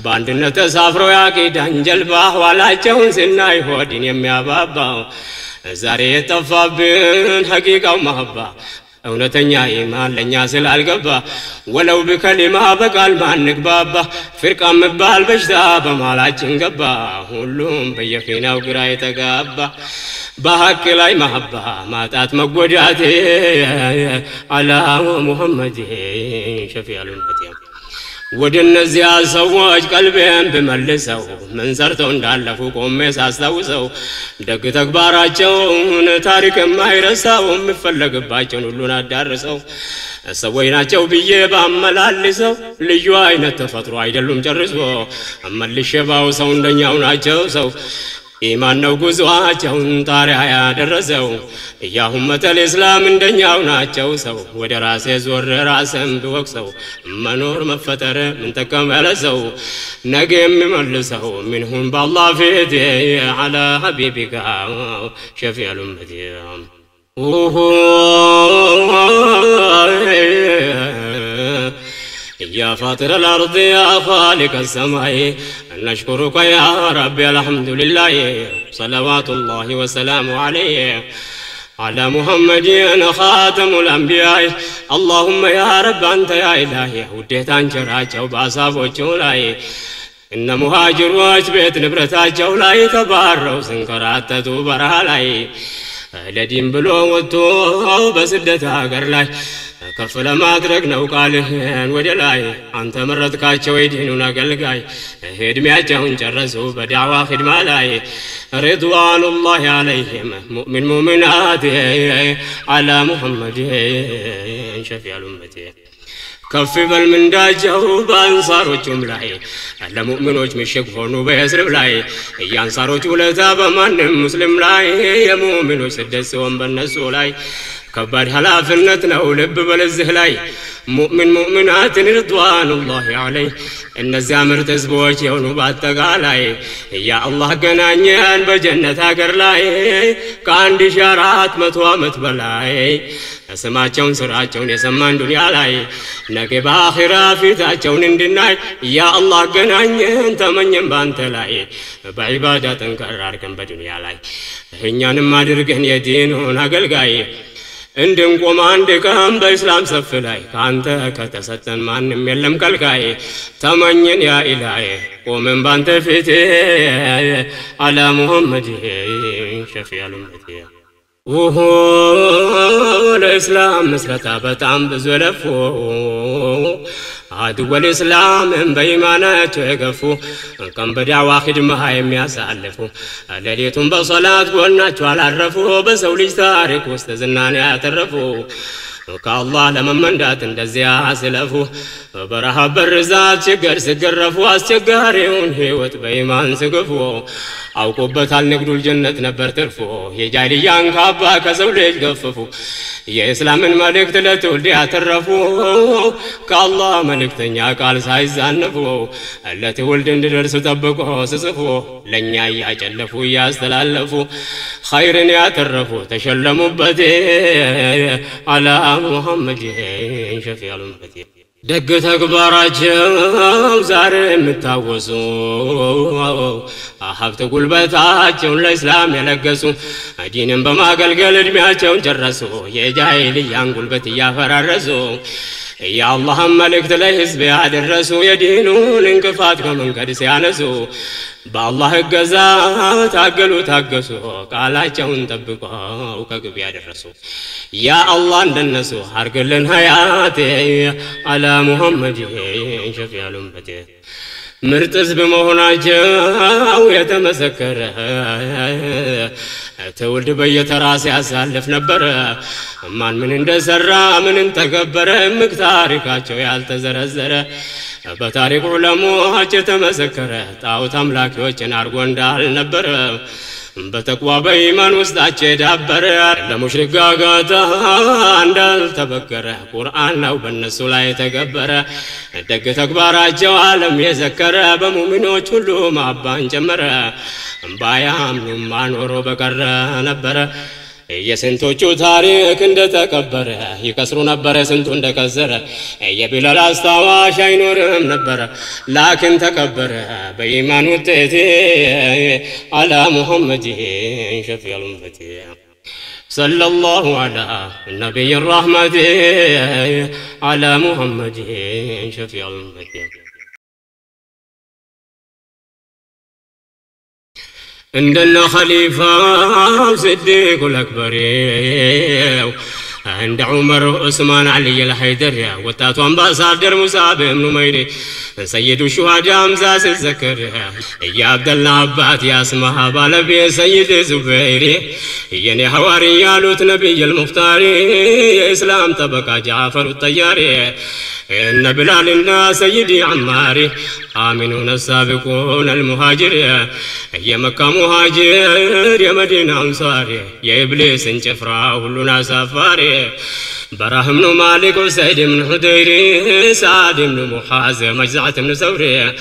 በአንድነት ተሳፍረው ያቂዳን ጀልባ ኋላቸውን ስናይ ሆድን የሚያባባው ዛሬ የጠፋብን ሐቂቃው መሐባ እውነተኛ ኢማን ለኛ ስላልገባ ወለው በከሊማ በቃል ማንግባባ ፍርቃ መባል በሽታ በማላችን ገባ ሁሉም በየፊናው ግራ የተጋባ በሐቅ ላይ መሐባ ማጣት መጎዳት አላ ሙሐመድ ሸፊዑል ኡመቲ ወደ እነዚያ ሰዎች ቀልቤን በመልሰው ምን ሰርተው እንዳለፉ ቆሜ ሳስታውሰው ደግ ተግባራቸውን ታሪክ የማይረሳው የሚፈለግባቸውን ሁሉን አዳርሰው ሰዎች ናቸው ብዬ ባመላልሰው ልዩ አይነት ተፈጥሮ አይደሉም ጨርሶ መልሼ ባው ሰው እንደኛው ናቸው ሰው ኢማን ነው ጉዟቸውን ጣሪያ ያደረሰው ያ ኡመተል እስላም እንደኛው ናቸው ሰው ወደ ራሴ ዞር ራስን ብወቅሰው መኖር መፈጠር ምን ተከመለ ሰው ነገ የሚመልሰው ምንሁን በአላህ ፊት አላ ሐቢቢካ ሸፊዑል ኡመቲ يا فاطر الأرض يا خالق السماء نشكرك يا ربي الحمد لله صلوات الله وسلامه عليه على محمد خاتم الأنبياء اللهم يا رب أنت يا إلهي وديت أنشراجه بأصابه لاي إن مهاجروች ቤት ንብረታቸው ላይ ተባረው ስንከራተቱ በረሃ ላይ ለዲን ብሎ ወጥቶ በስደት ሀገር ላይ ከፍ ለማድረግ ነው ቃልህን ወደ ላይ አንተ መረጥካቸው የዲኑን አገልጋይ እድሜያቸውን ጨረሱ በዳዋ ኺድማ ላይ ሪድዋኑላሂ ዐለይሂም ሙእሚን ሙእሚናት አላ ሙሐመድ ሸፊዑል ኡመቲ ከፍ በል ምንዳቸው በአንሳሮቹም ላይ ለሙእሚኖች ምሽግ ሆኑ በየስርብ ላይ የአንሳሮች ውለታ በማንም ሙስሊም ላይ የሙእሚኖች ስደት ሲሆን በነሱ ላይ ከባድ ኃላፊነት ነው ልብ በለዚህ ላይ ሙእሚን ሙእሚናትን ሪድዋኑላሂ ዐለይሂ እነዚያ ምርጥ ህዝቦች የሆኑ በአጠቃላይ ያ አላህ ገናኘን በጀነት ሀገር ላይ ከ1400 ዓመት በላይ ስማቸውን ስራቸውን የሰማን ዱንያ ላይ ነገ በአኺራ ፊታቸውን እንድናይ ያ አላህ ገናኘን ተመኘን ባንተ ላይ በዒባዳ ጠንከር አድርገን በዱንያ ላይ እኛንም አድርገን የዲኑን አገልጋይ እንድንቆም አንድ ቀን በእስላም ሰፍ ላይ ካንተ ከተሰጠን ማንም የለም ከልካይ ተመኘን ያ ኢላሂ ቆመን ባንተ ፊት አላ ሙሐመድ ሸፊዑል ኡመቲ ለእስላም መስረታ በጣም ብዙ ለፉ አድወል እስላም በኢማናቸው የገፉ ቀን በዳዋ ኺድማ የሚያሳልፉ ሌሊቱን በሶላት ጎናቸው አላረፉ በሰው ልጅ ታሪክ ውስጥ ዝናን ያተረፉ ከአላህ ለመመንዳት እንደዚያ ሲለፉ በረሃብ በርዛት ችግር ሲገረፉ አስቸጋሪውን ህይወት በኢማን ሲገፉ አውቆበታል ንግዱል ጀነት ነበር ትርፉ የጃሂልያን ካባ ከሰው ልጅ ገፈፉ የእስላምን መልእክት ለትውልድ ያተረፉ ከአላህ መልእክተኛ ቃል ሳይዛነፉ ለትውልድ እንዲደርስ ጠብቆ ሲጽፉ ለኛ ያጨለፉ ያስተላለፉ ኸይርን ያተረፉ ተሸለሙበት አላ ሙሐመድ ሸፊዑል ኡመቲ ደግ ተግባራቸው ዛሬ የምታወሱ ሀብት ጉልበታቸውን ለእስላም የለገሱ ዲንን በማገልገል እድሜያቸውን ጨረሱ የጃሂልያን ጉልበት እያፈራረሱ የአላህን መልእክት ለህዝብ ያደረሱ የዲኑን እንቅፋት ከመንገድ ሲያነሱ በአላህ እገዛ ታገሉ ታገሱ ቃላቸውን ጠብቀው ከግብ ያደረሱ ያ አላህ እንደነሱ አርግልን ሀያት አላ ሙሐመድ ሸፊዑል ኡመቲ ምርጥ ህዝብ መሆናቸው የተመሰከረ ትውልድ በየተራስ ያሳልፍ ነበር ማን ምን እንደሰራ ምን ተገበረ ምክታሪካቸው ያልተዘረዘረ በታሪክ ዑለሞች ተመሰከረ ጣዖት አምላኪዎችን አርጎ እንዳልነበረ በተቅዋ በኢማን ውስጣቸው ዳበረ ለሙሽሪክ ጋጋታ እንዳልተበገረ ቁርአን ነው በእነሱ ላይ ተገበረ ደግ ተግባራቸው ዓለም የዘከረ በሙእሚኖች ሁሉ ማባን ጀመረ ባያምኑም ማኖሮ በቀረ ነበረ የስንቶቹ ታሪክ እንደተቀበረ ይከስሩ ነበር ስንቱ እንደከሰረ የቢላል አስታዋሽ አይኖርም ነበር ላኪን ተከበረ በኢማን ውጤት አላ ሙሐመድ ሸፊዕ الأمة صلى الله على النبي الرحمة على محمد شفيع الأمة عندنا خليفة صديق الأكبر عند عمر عثمان علي الحيدر وتاتو امباسادر مصعب بن عمير سيد الشهداء امزاز الزكر يا عبد الله عبات يا اسمها بالبي سيد زبير يني حواري يالوت نبي المختار اسلام طبقة جعفر الطياري إن بلالنا سيدي عماري آمنون السابقون المهاجر يا مكة مهاجر يا مدينة أنصاري يا إبليس انجفرا كلنا سفاري براهم بن مالك وسيد بن حديري سعد بن محاز مجزعة بن ثوري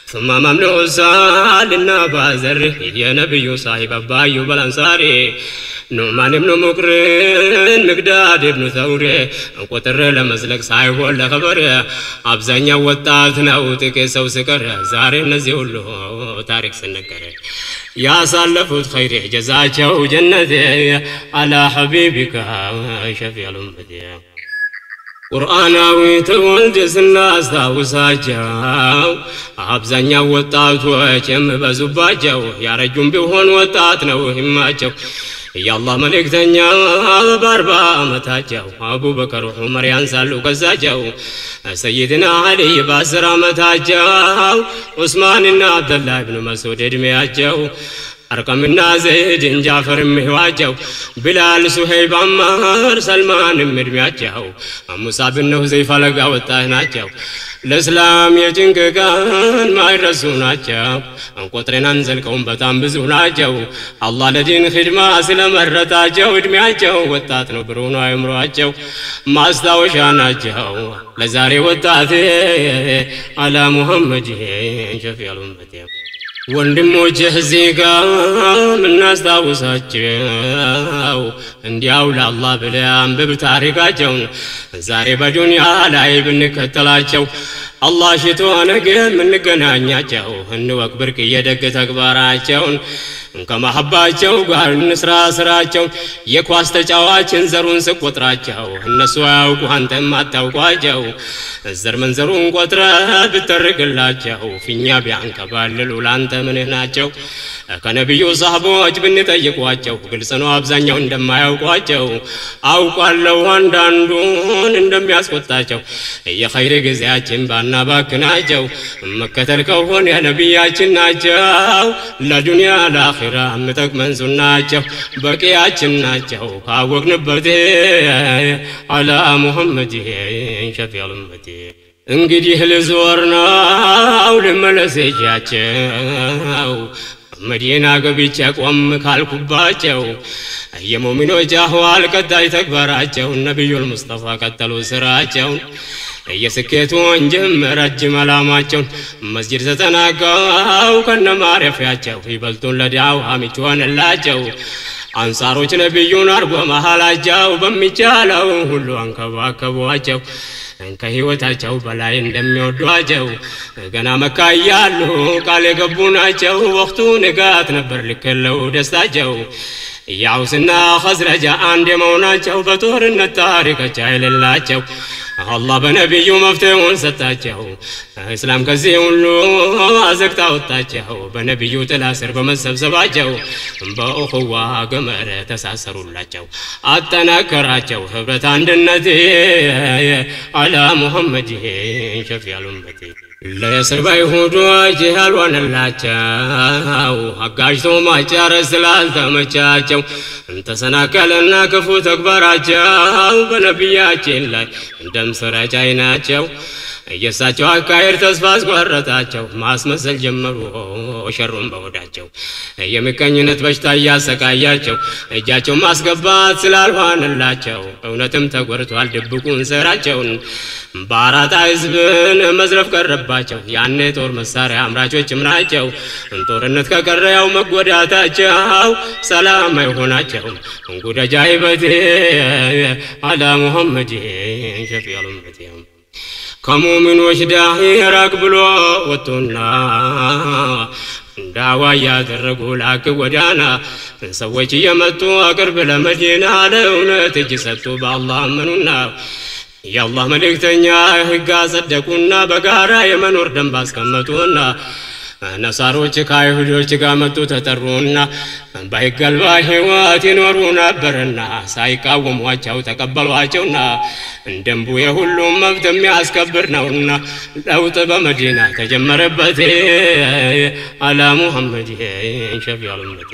ثم ممنوع سالنا بازر يا نبي صاحب أبايو بالأنصاري نعمان بن مقرن مقداد بن ثوري قطر لمزلق صاحب ولا خبر أبزانيا وطاتنا وتكسو سكر زاري نزيولو تاريخ سنكر يا سالفوت خير جزاቸው جنة على حبيبك شفيع الأمة ቁርአናዊ ትውልድ ስናስታውሳቸው አብዛኛው ወጣቶች የሚበዙባቸው ያረጁም ቢሆን ወጣት ነው ህማቸው የአላህ መልእክተኛ በ40 ዓመታቸው አቡበከር ዑመር ያንሳሉ ከዛቸው ሰይድና አሊ በ10 ዓመታቸው ዑስማንና አብደላህ ኢብኑ መስዑድ እድሜያቸው أرقمنا زيد جعفر مهواجو بلال سهيب عمار سلمان مرمياجو مصعب بن حذيفة لقا وطاهناجو الإسلام يجنك كان ما يرسوناجو قطرنا ننزل كون بطان بزوناجو الله لدين خدمة سلم الرتاجو ادمياجو وطاتنو برونو يمرواجو ما استوشاناجو لزاري وطاتي على محمد شفيع الأمة ወንድሞች ህዚጋ ምናስታውሳቸው እንዲያው ለአላህ ብለህ አንብብ ታሪካቸውን ዛሬ በዱንያ ላይ ብንከተላቸው አላህ ሽቶ ነገ ምንገናኛቸው እንወቅ ብርቅዬ ደግ ተግባራቸውን ከመሐባቸው ጋር እንስራ ስራቸው የኳስ ተጫዋችን ዘሩን ስቆጥራቸው እነሱ ያውቁ አንተም አታውቋቸው ዘር መንዘሩን ቆጥረ ብትርግላቸው ፊኛ ቢያንከባልሉ ላንተ ምንህ ናቸው ከነብዩ ሰሃቦች ብንጠይቋቸው ግልጽ ነው አብዛኛው እንደማያውቋቸው አውቃለሁ አንዳንዱን እንደሚያስቆጣቸው የኸይር ጊዜያችን ባናባክናቸው መከተል ከሆነ የነብያችን ናቸው ለዱንያ ለአኺራ ምጠቅመን ሱናቸው በቂያችን ናቸው ካወቅንበት አላ ሙሐመድ ሸፊዕ الأمة እንግዲህ ልዞርናው ልመለስጃቸው መዲና ገብቼ ቆም ካልኩባቸው የሙእሚኖች አህዋል ቀጣይ ተግባራቸው ነብዩል ሙስጠፋ ቀጠሉ ስራቸው የስኬቱን ጅምር ረጅም ዓላማቸውን መስጂድ ተጠናቀው ከነማረፊያቸው ይበልጡን ለዳዕዋ ምቹ ሆነላቸው አንሳሮች ነብዩን አርጎ መሃላቸው በሚቻለው ሁሉ አንከባከቧቸው ከህይወታቸው በላይ እንደሚወዷቸው ገና መካ ያሉ ቃል የገቡ ናቸው ወቅቱ ንጋት ነበር ልከለው ደስታቸው ያውስና ኸዝረጅ አንድ የመሆናቸው በጦርነት ታሪካቸው አይለላቸው አላህ በነብዩ መፍትሄውን ሰጣቸው እስላም ከዚህ ሁሉ አዘቅታ ወጣቸው በነብዩ ጥላ ስር በመሰብሰባቸው በኡኹዋ ገመር ተሳሰሩላቸው አጠናከራቸው ህብረት አንድነት አላ ሙሐመድ ሸፊዕ الأمة ለስርባ ይሁዶች ያልሆነላቸው አጋጅቶ ማጫረስ ስላልተመቻቸው ተሰናከለና ክፉ ተግባራቸው በነቢያችን ላይ እንደምስራች አይናቸው እየሳቸው አካሄድ ተስፋ አስቆረጣቸው ማስመሰል ጀመሩ ሸሩን በሆዳቸው የምቀኝነት በሽታ ያሰቃያቸው እጃቸው ማስገባት ስላልሆነላቸው እውነትም ተጎርቷል ድብቁን ሰራቸውን ባራታ ህዝብን መዝረፍ ቀረባቸው ያኔ ጦር መሳሪያ አምራቾችም ናቸው ጦርነት ከቀረያው መጎዳታቸው ሰላም አይሆናቸው እንጉዳጃ ይበቴ አላ ሙሐመድ ሸፊዑል ኡመቲ ከሙእሚኖች ዳሂ ራቅ ብሎ ወጥቶና ዳዋ ያደረጉ ላክ ወዳና ሰዎች የመጡ አቅርብ ለመዲና ለእውነት እጅ ሰጡ በአላህ አመኑና የአላህ መልእክተኛ ህግ አጸደቁና በጋራ የመኖር ደንብ አስቀመጡና ነሳሮች ከአይሁዶች ጋር መጡ ተጠሩና ባይገልባ ህይወት ይኖሩ ነበርና ሳይቃወሟቸው ተቀበሏቸውና እንደምቡ የሁሉም መብት የሚያስከብር ነውና ለውጥ በመዲና ተጀመረበት አላ ሙሐመድ ሸፊዑል ኡመቲ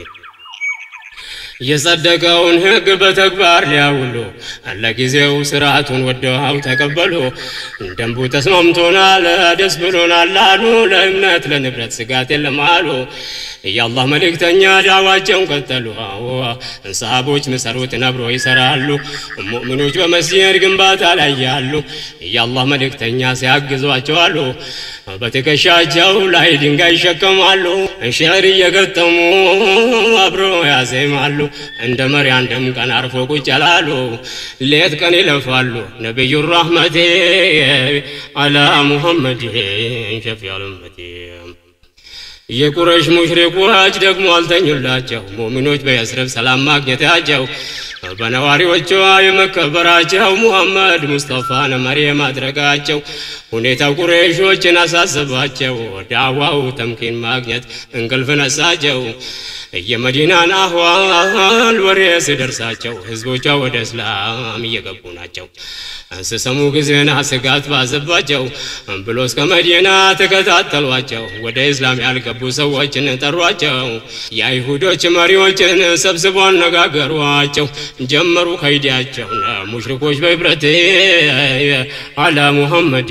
የጸደቀውን ህግ በተግባር ሊያውሉ ለጊዜው ስርዓቱን ወደው ተቀበሉ ደንቡ ተስማምቶናል ደስ ብሎናል አሉ ለእምነት ለንብረት ስጋት የለም አሉ የአላህ መልእክተኛ ዳዋቸውን ቀጠሉ ሰሃቦች መሰሩት ነብሮ ይሰራሉ ሙእሚኖች በመስጂድ ግንባታ ላይ ያሉ የአላህ መልእክተኛ ሲያግዟቸው አሉ በትከሻቸው ላይ ድንጋይ ይሸከማሉ ሽዕር እየገጠሙ አብሮ ያዜማሉ እንደ መርያን ደም ቀን አርፎ ቁጭ ያላሉ ሌት ቀን ይለፋሉ ነብዩ ረህመቴ አላ ሙሐመድ ሸፊዑል ኡመቲ የቁረይሽ ሙሽሪኮች ደግሞ አልተኙላቸው ሙእሚኖች በየስረብ ሰላም ማግኘታቸው በነዋሪዎቿ የመከበራቸው ሙሐመድ ሙስጠፋን መሪ ማድረጋቸው ሁኔታው ቁረይሾችን አሳሰባቸው ዳዋው ተምኪን ማግኘት እንቅልፍ ነሳቸው የመዲናን አህዋል ወሬ ሲደርሳቸው ህዝቦቿ ወደ እስላም እየገቡ ናቸው ሲሰሙ ጊዜና ስጋት ባዘባቸው ብሎ እስከ መዲና ተከታተሏቸው ወደ እስላም ያልገቡ ሰዎችን ጠሯቸው የአይሁዶች መሪዎችን ሰብስበው አነጋገሯቸው ጀመሩ ከይዲያቸው ሙሽሪኮች በህብረት አላ ሙሐመድ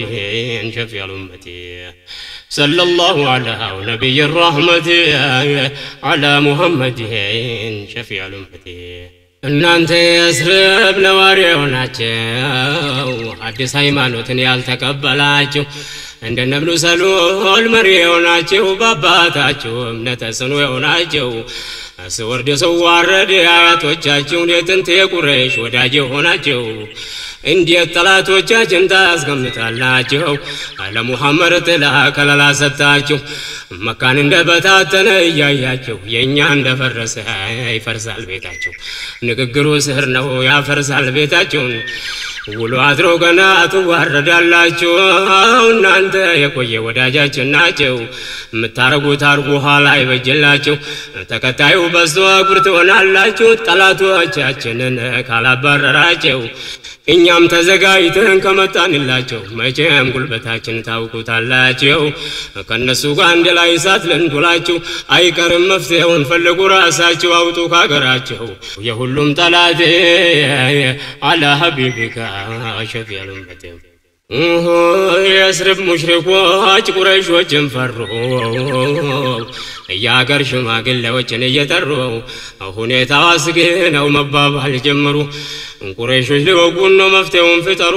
ሸፊዑል ኡመቲ صلى الله على نبي الرحمة على محمد شفيع الأمة እናንተ የስርብ ነዋሪው ናቸው አዲስ ሃይማኖትን ያልተቀበላችሁ እንደ ነብዩ ሰለላሁ መሪው ናቸው ባባታችሁ እምነት ጽኑ ናቸው አስወርደ ሰው ዋረደ አያቶቻችሁ የጥንት የቁረይሽ ወዳጅ ሆናቸው እንዴት ጠላቶቻችን ታስቀምጣላችሁ አለ ሙሐመድ ተላከላ ሰጣችሁ መካን እንደበታተነ ያያችሁ የኛ እንደፈረሰ ይፈርሳል ቤታችሁ ንግግሩ ስህር ነው ያፈርሳል ቤታችሁን ውሎ አድሮ ገና ትዋረዳላችሁ እናንተ የቆየ ወዳጃችን ናቸው ምታረጉት አርጉ ኋላ ይበጅላችሁ ተከታዩ በዝቶ ጉርት ሆናላችሁ ጠላቶቻችንን ካላባረራችሁ እኛም ተዘጋይተን ከመጣንላችሁ መቼም ጉልበታችን ታውቁታላችሁ ከነሱ ጋር አንድ ላይ ሳት ለንዱላችሁ አይቀርም መፍትሄውን ፈልጉ ራሳችሁ አውጡ ካገራችሁ የሁሉም ጠላት አላ ሐቢቢካ ሸፊዑል ኡመቲ የስርብ ሙሽሪኮች ቁረይሾችን ፈሩ ያገር ሽማግሌዎችን እየጠሩ ሁኔታው አስጊ ነው መባባል ጀመሩ ቁረይሾች ሊወጉን ነው መፍትሄውን ፍጠሩ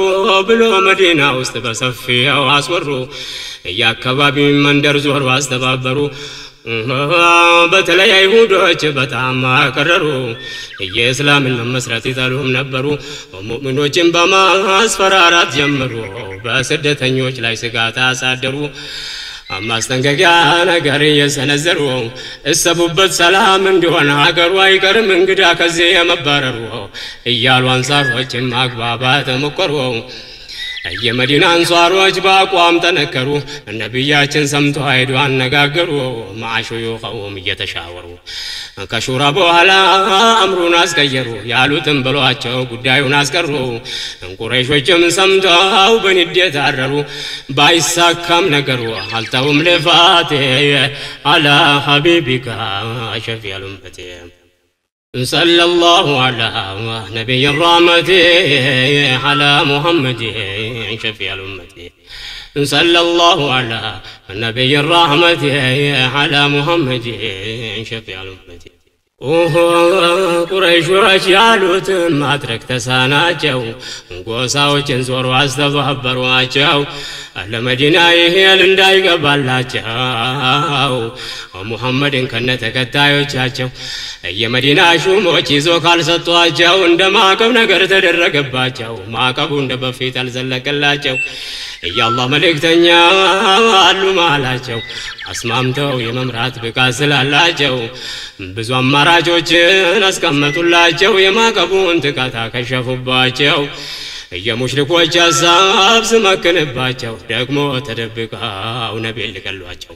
ብሎ መዲና ውስጥ በሰፊው አስወሩ ያከባቢ መንደር ዞር አስተባበሩ በተለይ አይሁዶች በጣም አከረሩ የእስላምን መስራት ይጠሉም ነበሩ ሙእሚኖችን በማስፈራራት ጀመሩ በስደተኞች ላይ ስጋት አሳደሩ ማስጠንቀቂያ ነገር የሰነዘሩ እሰቡበት ሰላም እንዲሆን ሀገሩ አይቀርም እንግዳ ከዚህ የመባረሩ እያሉ አንሳሮችን ማግባባት ሞከሩ የመዲና አንሷሮች በአቋም ተነከሩ ነብያችን ሰምቶ ሄዱ አነጋገሩ ማሹዩኸውም እየተሻወሩ ከሹራ በኋላ አምሩን አስቀየሩ ያሉትን ብሏቸው ጉዳዩን አስቀሩ ቁረይሾችም ሰምተው በንዴት አረሩ ባይሳካም ነገሩ አልተውም ልፋቴ አላ ሐቢቢካ ሸፊዑል ኡመቲ صلى الله على نبي الرحمة على محمد شفيع الأمة صلى الله على نبي الرحمة على محمد شفيع الأمة ቁረይሾች ያሉትን ማድረግ ተሳናቸው ጎሳዎችን ዞሮ አስተባበሯቸው ለመዲና ይሄል እንዳይገባላቸው ሙሐመድን ከነተከታዮቻቸው የመዲና ሹሞች ይዞ ካልሰጧቸው እንደማቀብ ነገር ተደረገባቸው ማቀቡ እንደበፊት አልዘለቀላቸው የአላህ መልእክተኛ አሉ ማላቸው አስማምተው የመምራት ብቃት ስላላቸው ብዙ አማራጮችን አስቀመጡላቸው የማቀቡን ጥቃት ከሸፉባቸው የሙሽሪኮች ሐሳብ ስመክንባቸው ደግሞ ተደብቀው ነብይ ልቀሏቸው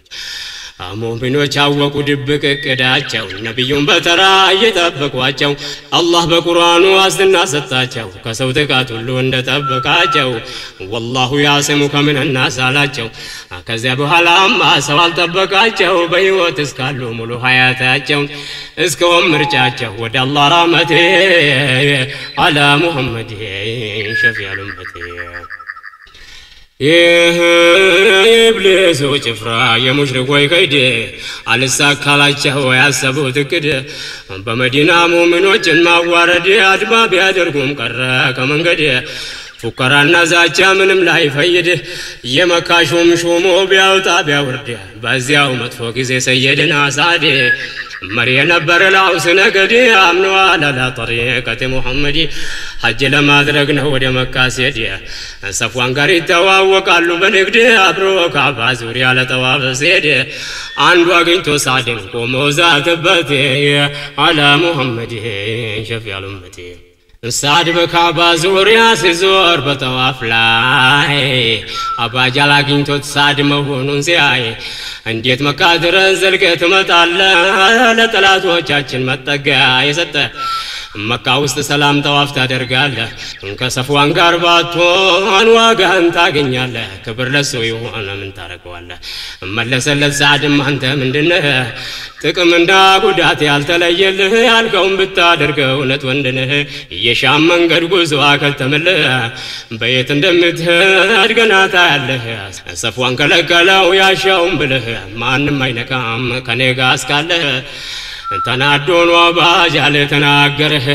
ሙእሚኖች አወቁ ድብቅ እቅዳቸው ነብዩን በተራ እየጠበቋቸው አላህ በቁርአኑ አስና ሰጣቸው ከሰው ጥቃት ሁሉ እንደጠበቃቸው ወላሁ ያሲሙከ ሚነናስ አላቸው ከዚያ በኋላም ሰው አልጠበቃቸው በህይወት እስካሉ ሙሉ ሀያታቸው እስከ ምርጫቸው ወደ አላህ ረህመቴ አላ ሙሐመድ ሸፊዑል ኡመቲ ኢብሊስ ወጭፍራ የሙሽሪኮች ከይድ አልሳካላቸው ያሰቡት እቅድ በመዲና ሙእሚኖችን ማዋረድ አድማ ቢያደርጉም ቀረ ከመንገድ ፉከራና ዛቻ ምንም ላይ ፈይድ የመካ ሹሙ ቢያውጣ ቢያወርድ በዚያው መጥፎ ጊዜ ሰይድና ሳድ መሪ ነበር ላውስ ነገድ አምነው አላ ጠሪቀት ሙሐመድ ሐጅ ለማድረግ ነው ወደ መካ ሲሄድ ሰፍዋን ጋር ይተዋወቃሉ በንግድ አብሮ ካባ ዙሪያ ለጠዋፍ ሲሄድ አንዱ አግኝቶ ሳድን ቆሞ ዛተበት አላ ሙሐመድ ሸፊዑል ኡመቲ ሳድ በካባ ዙሪያ ሲዞር በጠዋፍ ላይ አባጃል አግኝቶት ሳድ መሆኑን ሲያይ እንዴት መካ ድረስ ዘልቀህ ትመጣለህ ለጠላቶቻችን መጠጊያ የሰጠ መካ ውስጥ ሰላም ጠዋፍ ታደርጋለህ ከሰፍዋን ጋር ባትሆን ዋጋህን ታገኛለህ ክብር ለሱ ይሆን ምን ታረጋለህ መለሰለት ሳድም አንተ ምንድነህ ጥቅምና ጉዳት ያልተለየልህ ያልከውን ብታደርገው እውነት ወንድነህ የሻም መንገድ ጉዞ አከተመልህ በየት እንደምትሄድ ገና ታያለህ ሰፍዋን ከለከለው ያሻውን ብለህ ማንም አይነካም ከኔ ጋር እስካለህ ተናዶን አባጃል ተናገረህ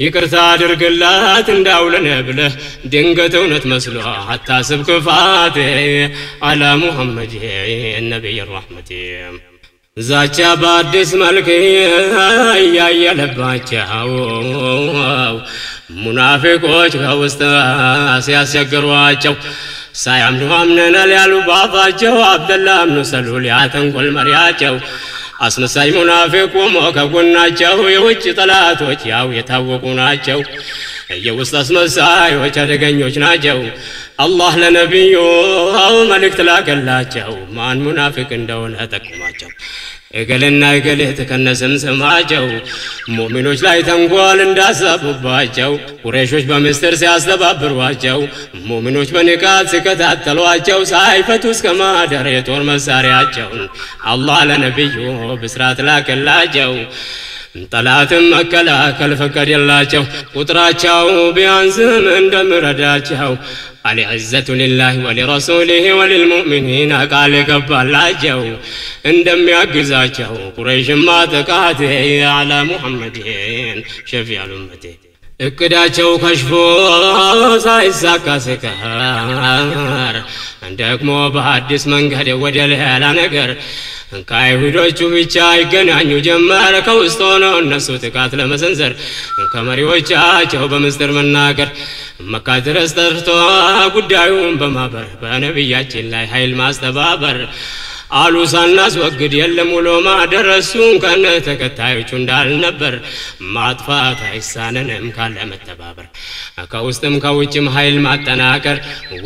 ይቅርታ አድርግላት እንዳውለነ ብለህ ድንገት እውነት መስሎ አታስብ ክፋት አላ ሙሐመድ ነብይ الرحمة ዛቻ በአዲስ መልክ ያያለባቸው ሙናፊቆች ከውስጥ ሲያስቸግሯቸው ሳያምኑ አምነናል ያሉ ባፋቸው አብደላህ ብኑ ሰሉል ያተንኮል መሪያቸው አስመሳይ ሙናፊቁ ከጎናቸው የውጭ ጠላቶች ያው የታወቁ ናቸው የውስጥ አስመሳዮች አደገኞች ናቸው አላህ ለነብዩ መልእክት ላከላቸው ማን ሙናፊቅ እንደሆነ ጠቁማቸው እገለና እገለት ከነስም ስማቸው ሙእሚኖች ላይ ተንኮል እንዳሰቡባቸው ቁረይሾች በምስጢር ሲያስተባብሯቸው ሙእሚኖች በንቃት ሲከታተሏቸው ሳይፈቱ እስከ ማደር የጦር መሳሪያቸውን አላህ ለነብዩ ብስራት ላከላቸው ጠላትም መከላከል ፈቀደላቸው ቁጥራቸው ቢያንስም እንደምረዳቸው العزة لله ولرسوله وللمؤمنين قال قبلاجو اندم يعجزاجو قريش ما تقاته على محمد شفيع الأمة እቅዳቸው ከሽፎ ሳይሳካ ሲቀር እንደግሞ በአዲስ መንገድ ወደ ሌላ ነገር ከአይሁዶቹ ብቻ ይገናኙ ጀመር ከውስጥ ሆነው እነሱ ጥቃት ለመሰንዘር ከመሪዎቻቸው በምስጢር መናገር መካ ድረስ ጠርቶ ጉዳዩን በማበር በነብያችን ላይ ኃይል ማስተባበር አሉ ሳናስወግድ የለም ውሎ ማደር እሱን ከነ ተከታዮቹ እንዳልነበር ማጥፋት አይሳነንም ካለ መተባበር ከውስጥም ከውጭም ኃይል ማጠናከር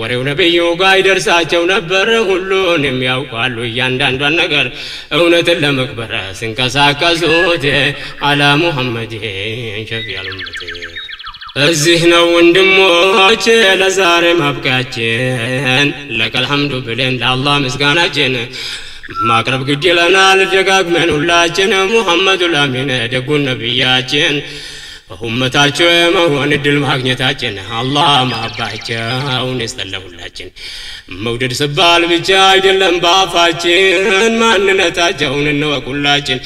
ወሬው ነብዩ ጋር ይደርሳቸው ነበር ሁሉንም ያውቃሉ እያንዳንዷን ነገር እውነትን ለመቅበር ሲንቀሳቀሱት አላ ሙሐመድ ሸፊዑል ኡመት እዚህ ነው ወንድሞች ለዛሬ ማብቃችን ለከል ሐምዱ ብለን ለአላህ ምስጋናችን ማቅረብ ግድ ይለናል ደጋግመን ሁላችን ሙሐመዱል አሚን ደጉን ነብያችን ኡመታቸው የመሆን እድል ማግኘታችን አላህ ማባቸውን ይስጠለሁላችን መውደድ ስባል ብቻ አይደለም ባፋችን ማንነታቸውን እንወቁላችን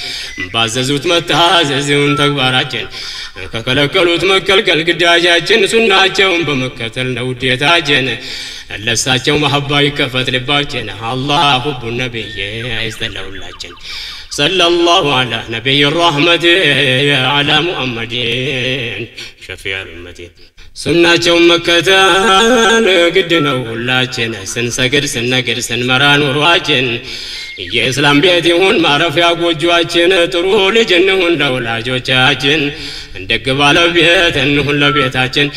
ባዘዙት መታዘዙን ተግባራችን ከከለከሉት መከልከል ግዳጃችን ሱናቸውን በመከተል ነው ውዴታችን ለሳቸው መሐባ ይከፈት ልባችን አላህ ሁቡ ነብይ ይስጠለሁላችን صلى الله على نبي الرحمة على محمد شفيع الأمة سنة مكتان قدنا ولاجن سنسجر سنجر سنمران ورواجن يا إسلام بيتهون ما رفع وجواجن تروح لجنهن لولاجوجاجن عندك بالا بيتهن لبيتاجن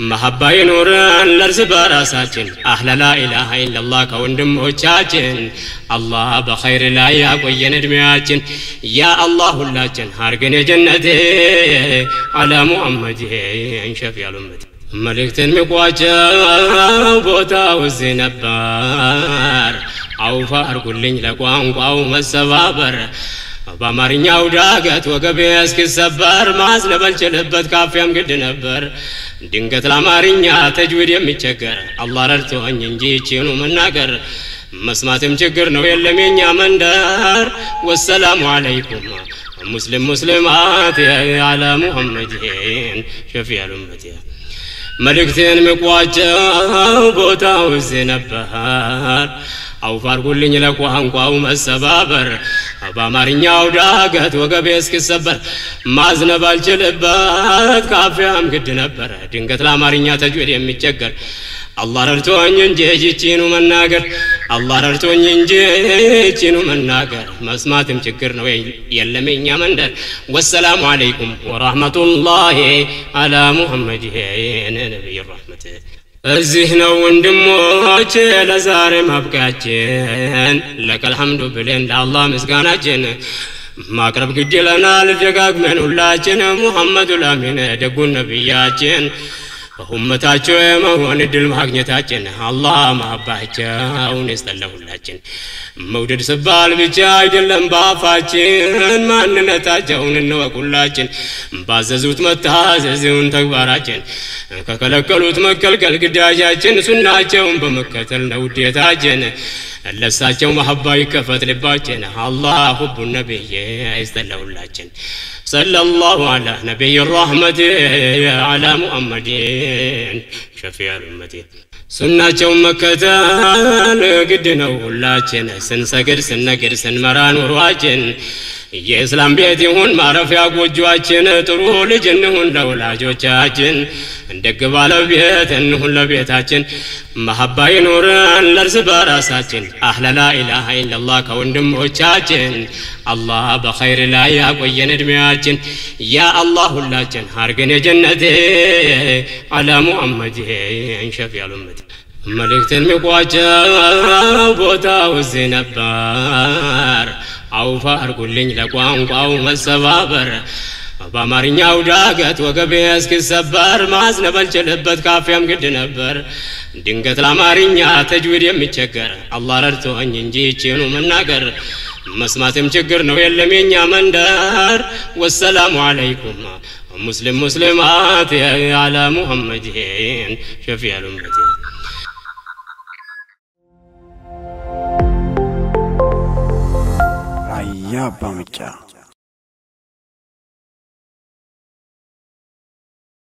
محبة نوران لرزباراساجن أهل لا إله إلا الله كوندم وجاجن الله بخير لا يقين دمياجن يا الله ولاجن هارجن جنته على محمد شفيع الأمة ملكتن مقواجا بوتا وزينبار አውፋር ኩልኝ ለቋንቋው መሰባበር በአማርኛው ዳገት ወገቤ እስኪሰበር ማዝነበል ችልበት ካፊያም ግድ ነበር ድንገት ለአማርኛ ተጅዊድ የሚቸገር አላህ ረድቶኝ እንጂ እቺኑ መናገር መስማትም ችግር ነው የለም የኛ መንደር ወሰላሙ አለይኩም ሙስሊም ሙስሊማት አላ ሙሐመድ ሸፊዑል ኡመት መልእክቴን መቋጫው ቦታው ነበር አውፋር ኩልኝ ለቋንቋው መሰባበር በአማርኛው ዳገት ወገቤ እስኪሰበር ማዝነብ አልችልበት ካፊያም ግድ ነበር ድንገት ለአማርኛ ተጅዊድ የሚቸገር አላህ ረድቶኝ እንጂ እቺኑ መናገር አላህ ረድቶኝ እንጂ እቺኑ መናገር መስማትም ችግር ነው የለም የኛ መንደር ወሰላሙ አለይኩም ወራህመቱላሂ አላ ሙሐመድ ነብይ ረህመት እዚህ ነው ወንድሞች ለዛሬ ማብቃችን ለከል ሐምዱ ብለን ለአላህ ምስጋናችን ማቅረብ ግድ ይለናል ደጋግመን ሁላችን ሙሐመዱል አሚን ደጉን ነብያችን ኡመታቸው የመሆን እድል ማግኘታችን አላህ ማባቸውን ይስጠለሁላችን መውደድ ስባል ብቻ አይደለም ባፋችን ማንነታቸውን እንወቁላችን ባዘዙት መታዘዙን ተግባራችን ከከለከሉት መከልከል ግዳጃችን ሱናቸውን በመከተል ነው ውዴታችን ለሳቸው መሐባ ይከፈት ልባችን አላህ ሁቡ ነብይ ይስጠለሁላችን صلى الله على نبي الرحمة على محمد شفيع الأمة سنة مكتان قدنا ولاجن سنسجر سنجر سنمران ورواجن يا إسلام بيتهون ما رفع وجواجن تروح لجنهن لولاجوجاجن عندك بالا بيتهن لبيتاجن محبة نوران لرزباراساجن أهل لا إله إلا الله كوندم وجاجن الله بخير لا يقين دمياجن يا الله ولاجن هارجن جنته على محمد شفيع الأمة ملكتن مقواجا بوتا وزينبار አውፋር ኩልኝ ለቋንቋው መሰባበር በአማርኛው ዳገት ወገቤ እስኪሰበር ማዝነበል ችልበት ካፊያም ግድ ነበር ድንገት ለአማርኛ ተጅዊድ የሚቸገር አላህ ረድቶኝ እንጂ እቺኑ መናገር መስማትም ችግር ነው የለም የኛ መንደር ወሰላሙ አለይኩም ሙስሊም ሙስሊማት አላ ሙሐመድ ሸፊዑል ኡመት Ya Bamcha.